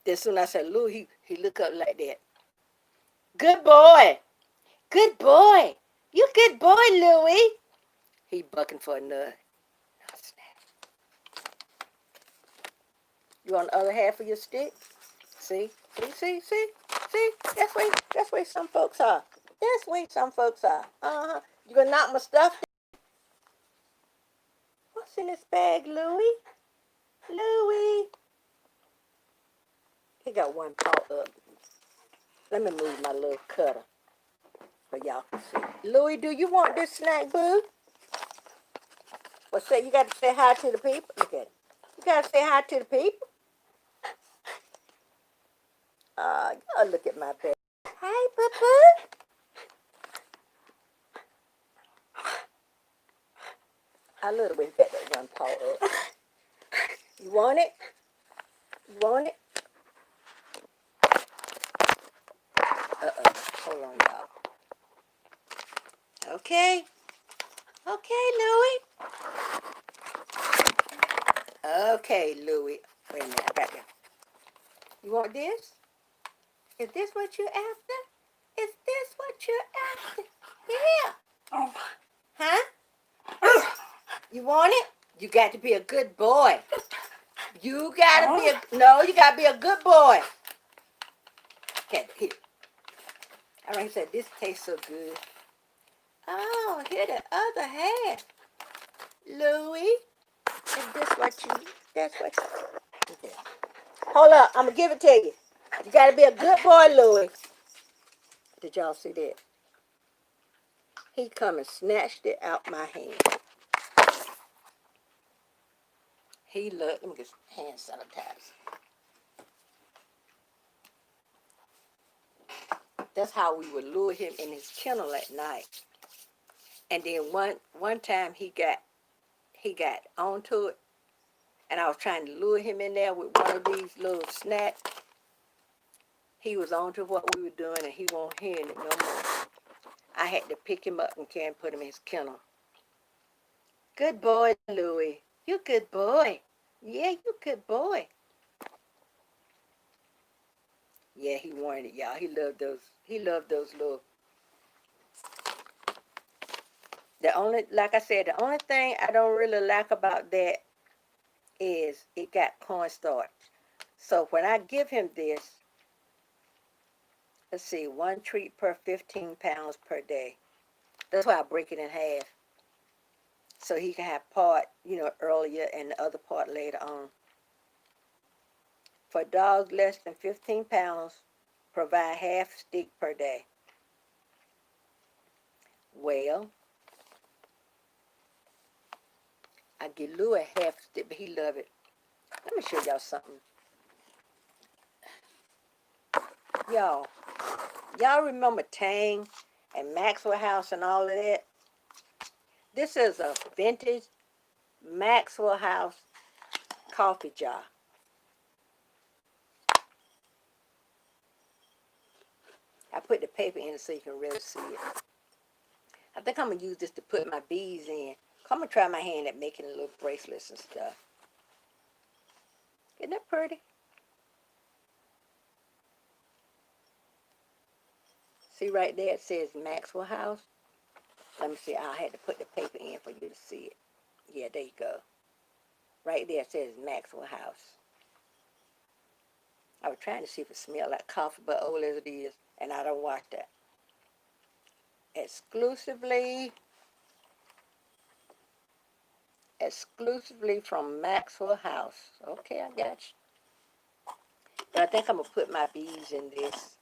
Then soon I said, Louis, he look up like that. Good boy. Good boy. You good boy, Louis. He bucking for a nut. You on the other half of your stick? See? See? That's where some folks are. That's where some folks are. Uh-huh. You gonna knock my stuff? What's in this bag, Louis? Louis. He got one paw up. Let me move my little cutter so y'all can see. Louis, do you want this snack, boo? Well, say you got to say hi to the people. Look at it. You got to say hi to the people. Y'all look at my bag. Hi, boo-boo. I love the way he got that one paw up. You want it? You want it? Uh-oh. Hold on, y'all. Okay. Okay, Louis. Okay, Louis. Wait a minute. I got that. You want this? Is this what you're after? Is this what you're after? Yeah. Huh? You want it? You got to be a good boy. You got to be a... No, you got to be a good boy. Okay, here. All right, he said, this tastes so good. Oh, here the other half. Louis, is this what you... That's what you... Okay. Hold up, I'm going to give it to you. You got to be a good boy, Louis. Did y'all see that? He come and snatched it out my hand. He looked... Let me get some hand sanitizer. That's how we would lure him in his kennel at night. And then one time he got onto it, and I was trying to lure him in there with one of these little snacks. He was onto what we were doing, and he won't hear it no more. I had to pick him up and carry and put him in his kennel. Good boy, Louis. You good boy. Yeah, you good boy. Yeah, he wanted it, y'all. He loved those. He loved those little. Like I said, the only thing I don't really like about that is it got cornstarch. So when I give him this, let's see, one treat per 15 pounds per day. That's why I break it in half. So he can have part, earlier and the other part later on. For dogs less than 15 pounds, provide half stick per day. Well, I give Lou a half stick, but he love it. Let me show y'all something. Y'all remember Tang and Maxwell House and all of that? This is a vintage Maxwell House coffee jar. I put the paper in it so you can really see it. I think I'm going to use this to put my beads in. I'm going to try my hand at making little bracelets and stuff. Isn't that pretty? See right there, it says Maxwell House. Let me see. I had to put the paper in for you to see it. Yeah, there you go. Right there, it says Maxwell House. I was trying to see if it smelled like coffee, but old as it is, and I don't want that. Exclusively exclusively from Maxwell House. Okay, I got you. But I think I'm going to put my beads in this.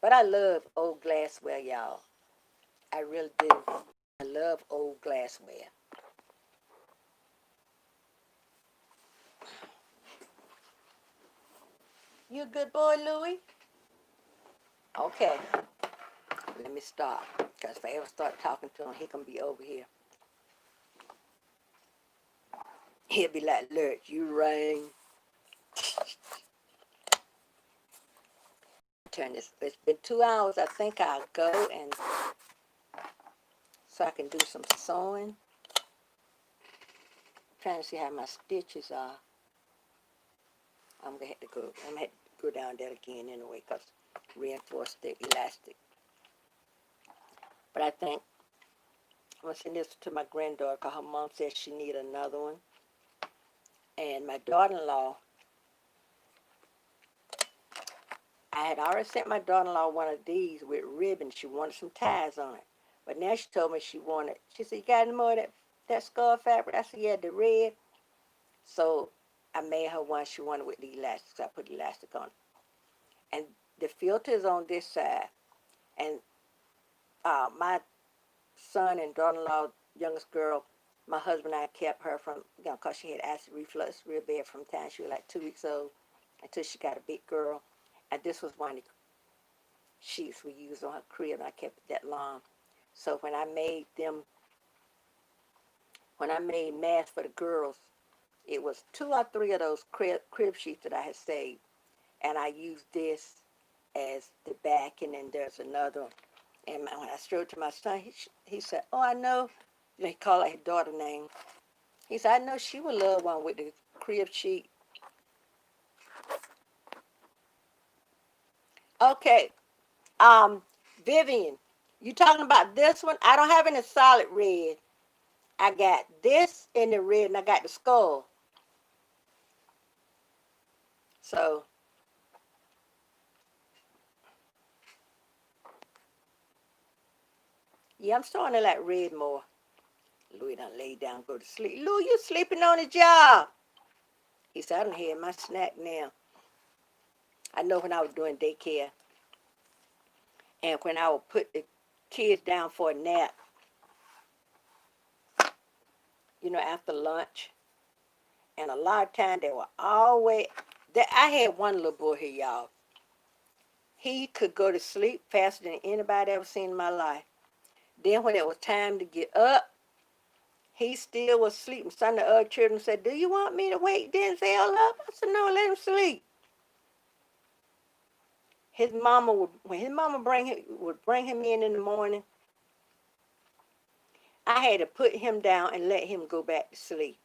But I love old glassware, y'all. I really do. I love old glassware. You a good boy, Louie? Okay, let me stop. Because if I ever start talking to him, he can be over here. He'll be like, Lurch, you rang. Turn this. It's been 2 hours. I think I'll go and so I can do some sewing. Trying to see how my stitches are. I'm gonna have to go. I'm gonna have to go down there again anyway, cause reinforce the elastic. But I think I'm gonna send this to my granddaughter, cause her mom said she need another one. And my daughter-in-law, I had already sent my daughter-in-law one of these with ribbon. She wanted some ties on it, but now she told me she wanted. She said, "You got any more of that scarf fabric?" I said, "Yeah, the red." So I made her one she wanted with the elastic. So I put elastic on it. And the filter is on this side. And my son and daughter-in-law, youngest girl, my husband and I kept her from, because she had acid reflux real bad from the time she was like 2 weeks old until she got a big girl. And this was one of the sheets we used on her crib, and I kept it that long. So when I made masks for the girls, it was 2 or 3 of those crib sheets that I had saved. And I used this as the back, and then there's another one. And when I showed it to my son, he said, "Oh, I know." He called out his daughter's name. He said, "I know she would love one with the crib sheet." Okay, Vivian, you talking about this one? I don't have any solid red. I got this in the red, and I got the skull. So, yeah, I'm starting to like red more. Louis done lay down, go to sleep. Louis, you sleeping on the job? He said, "I done had my snack now." I know when I was doing daycare, and when I would put the kids down for a nap, after lunch, and a lot of times they were always, I had one little boy here, y'all. He could go to sleep faster than anybody ever seen in my life. Then when it was time to get up, he still was sleeping. Some of the other children said, "Do you want me to wake Denzel up?" I said, "No, let him sleep." When his mama would bring him in the morning, I had to put him down and let him go back to sleep.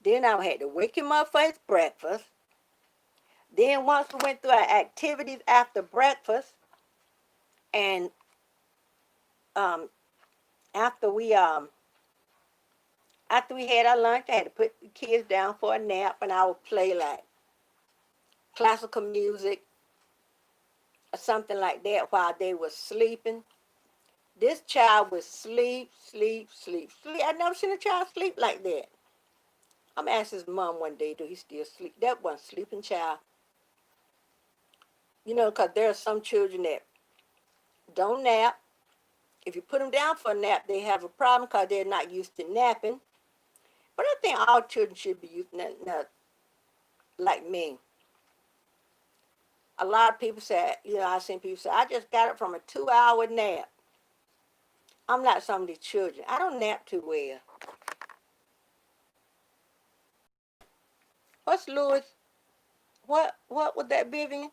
Then I had to wake him up for his breakfast. Then once we went through our activities after breakfast, and um, after we had our lunch, I had to put the kids down for a nap, and I would play like classical music or something like that while they were sleeping. This child would sleep, sleep, sleep, sleep. I never seen a child sleep like that. I'm asking his mom one day, do he still sleep? That one sleeping child. Because there are some children that don't nap. If you put them down for a nap, they have a problem because they're not used to napping. But I think all children should be used, not like me. A lot of people say, I've seen people say, "I just got it from a 2-hour nap." I'm not some of these children. I don't nap too well. What's Louis? What would that be, Vivian?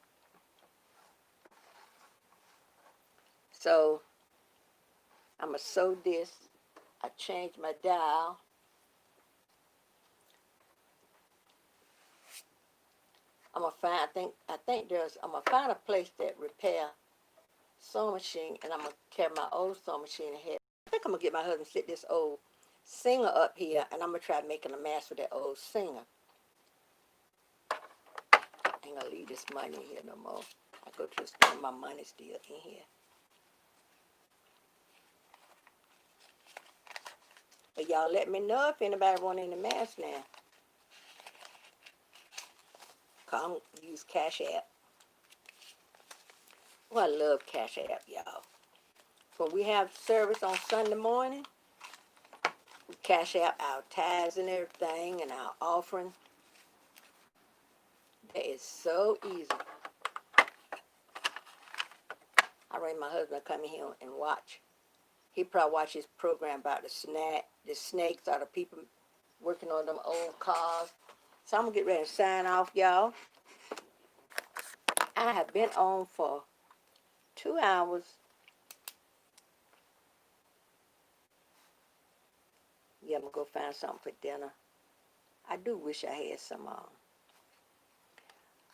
So I'm gonna sew this. I changed my dial. I'm gonna find. I'm gonna find a place that repair sewing machine, and I'm gonna carry my old sewing machine ahead. I think I'm gonna get my husband to sit this old Singer up here, and I'm gonna try making a mask for that old Singer. I ain't gonna leave this money in here no more. I go to the store, my money's still in here. But y'all let me know if anybody want any masks now. Come use Cash App. Well, I love Cash App, y'all. When we have service on Sunday morning, we Cash App our tithes and everything and our offering. That is so easy. I read my husband come in here and watch. He probably watch his program about the snakes or the people working on them old cars. So I'm gonna get ready to sign off, y'all. I have been on for 2 hours. Yeah, I'm gonna go find something for dinner. I do wish I had some.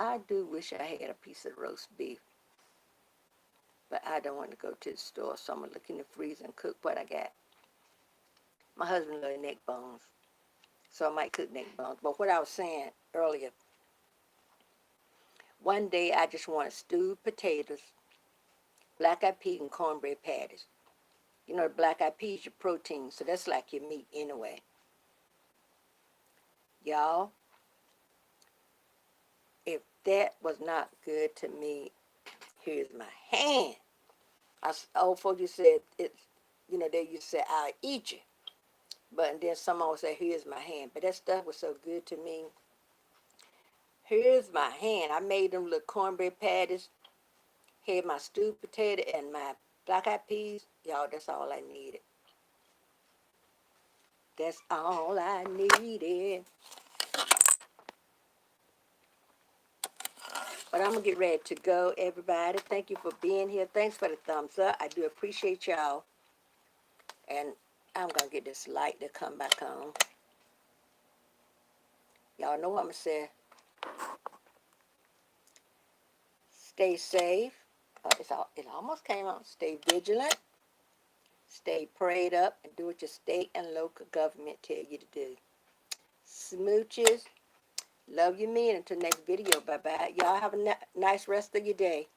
I do wish I had a piece of roast beef, but I don't want to go to the store, so I'm gonna look in the freezer and cook what I got. My husband loves neck bones, so I might cook neck bones. But what I was saying earlier, one day I just wanted stewed potatoes, black-eyed peas, and cornbread patties. You know, the black-eyed peas, your protein, so that's like your meat anyway. Y'all, if that was not good to me, here's my hand. Old folks you said, it's, you know, they used to say, I'll eat you. But then someone would say, here's my hand. But that stuff was so good to me. Here's my hand. I made them little cornbread patties, had my stewed potato and my black-eyed peas. Y'all, that's all I needed. That's all I needed. But I'm going to get ready to go, everybody. Thank you for being here. Thanks for the thumbs up. I do appreciate y'all. And I'm going to get this light to come back on. Y'all know what I'm going to say. Stay safe. It almost came out. Stay vigilant. Stay prayed up. And do what your state and local government tell you to do. Smooches. Love you, me. Until next video. Bye-bye. Y'all have a nice rest of your day.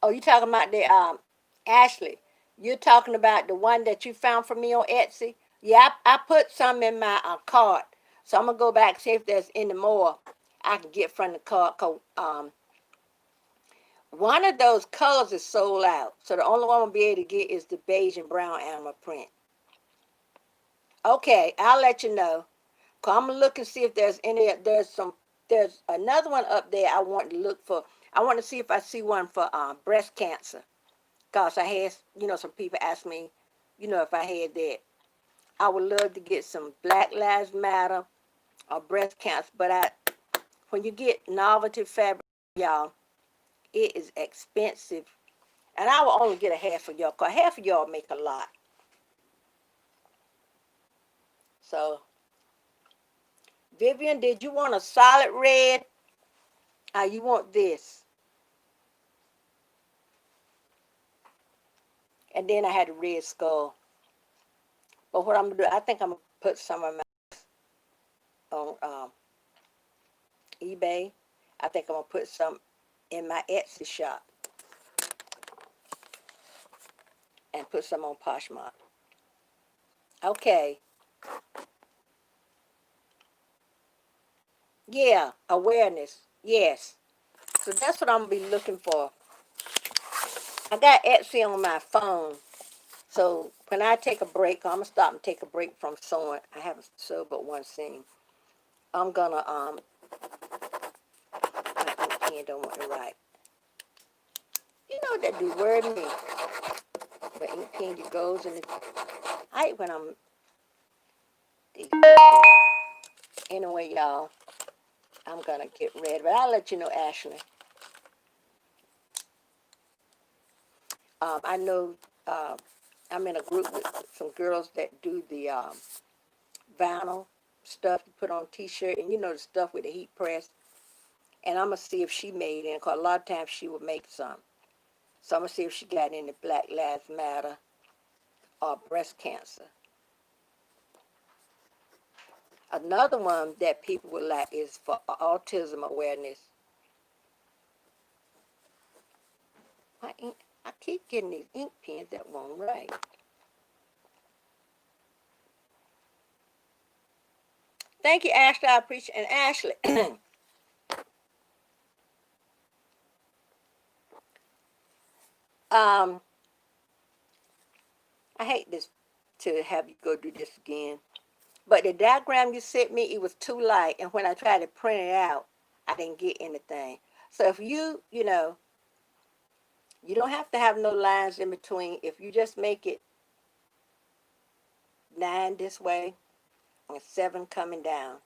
Oh, you talking about the Ashley? You're talking about the one that you found for me on Etsy? Yeah, I put some in my cart, so I'm gonna go back and see if there's any more I can get from the cart. Cause one of those colors is sold out, so the only one I'm gonna be able to get is the beige and brown animal print. Okay, I'll let you know. Cause I'm gonna look and see if there's any. There's another one up there I want to look for. I want to see if I see one for breast cancer. Cause I had, some people ask me, if I had that. I would love to get some Black Lives Matter or breast cancer, but when you get novelty fabric, y'all, it is expensive. And I will only get a half of y'all, cause half of y'all make a lot. So, Vivian, did you want a solid red? Or you want this? And then I had a red skull. But what I'm gonna do, I think I'm gonna put some of my on eBay. I think I'm gonna put some in my Etsy shop and put some on Poshmark. Okay. Yeah, awareness. Yes. So that's what I'm gonna be looking for. I got Etsy on my phone. So when I take a break, I'm gonna stop and take a break from sewing. I haven't sewed but one seam. I'm gonna my ink pen don't want to write. You know what that do word me. But ink pen just goes in the I hate when I'm anyway, y'all. I'm gonna get ready, but I'll let you know, Ashley. I know I'm in a group with some girls that do the vinyl stuff to put on t-shirt, and the stuff with the heat press. And I'm gonna see if she made it, cause a lot of times she will make some. So I'm gonna see if she got any Black Lives Matter or breast cancer. Another one that people would like is for autism awareness. My ink, I keep getting these ink pens that won't write. Thank you, Ashley. I appreciate it. And Ashley, um, I hate this to have you go do this again. But the diagram you sent me, it was too light, and when I tried to print it out, I didn't get anything. So if you don't have to have no lines in between. If you just make it 9 this way and 7 coming down,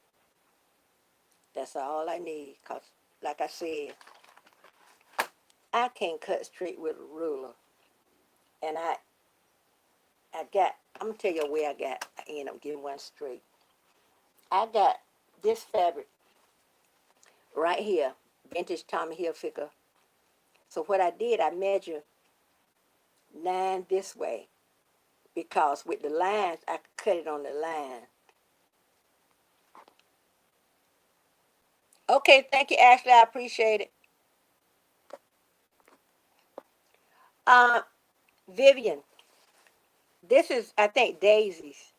that's all I need. Because, like I said, I can't cut straight with a ruler. And I'm going to tell you where I end up getting one straight. I got this fabric right here, vintage Tommy Hilfiger. So what I did, I measured 9 this way because with the lines, I could cut it on the line. Okay, thank you, Ashley. I appreciate it. Uh, Vivian, this is, I think, daisies.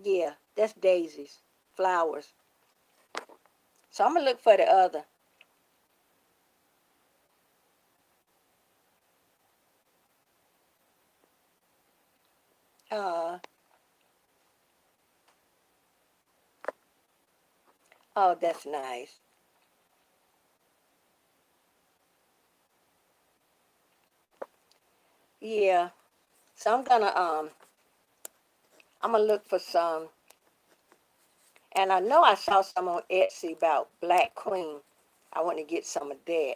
Yeah, that's daisies, flowers. So I'm going to look for the other. Uh, oh, that's nice. Yeah. So I'm gonna look for some. And I know I saw some on Etsy about Black Queen. I want to get some of that.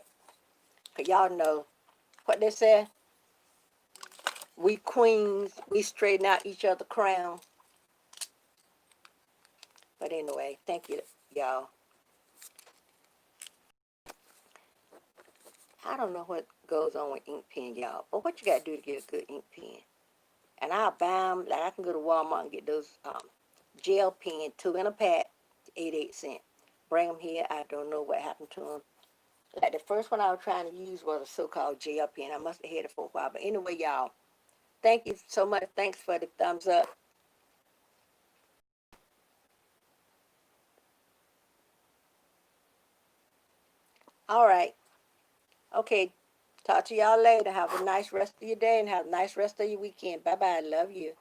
Cause y'all know what they say. We queens, we straighten out each other crown. But anyway, thank you, y'all. I don't know what goes on with ink pen, y'all. But what you gotta do to get a good ink pen? And I'll buy them. Like I can go to Walmart and get those gel pen, 2 in a pack, 88 cents. Bring them here. I don't know what happened to them. Like the first one I was trying to use was a so-called gel pen. I must have had it for a while. But anyway, y'all, thank you so much. Thanks for the thumbs up. All right. Okay. Talk to y'all later. Have a nice rest of your day and have a nice rest of your weekend. Bye-bye. Love you.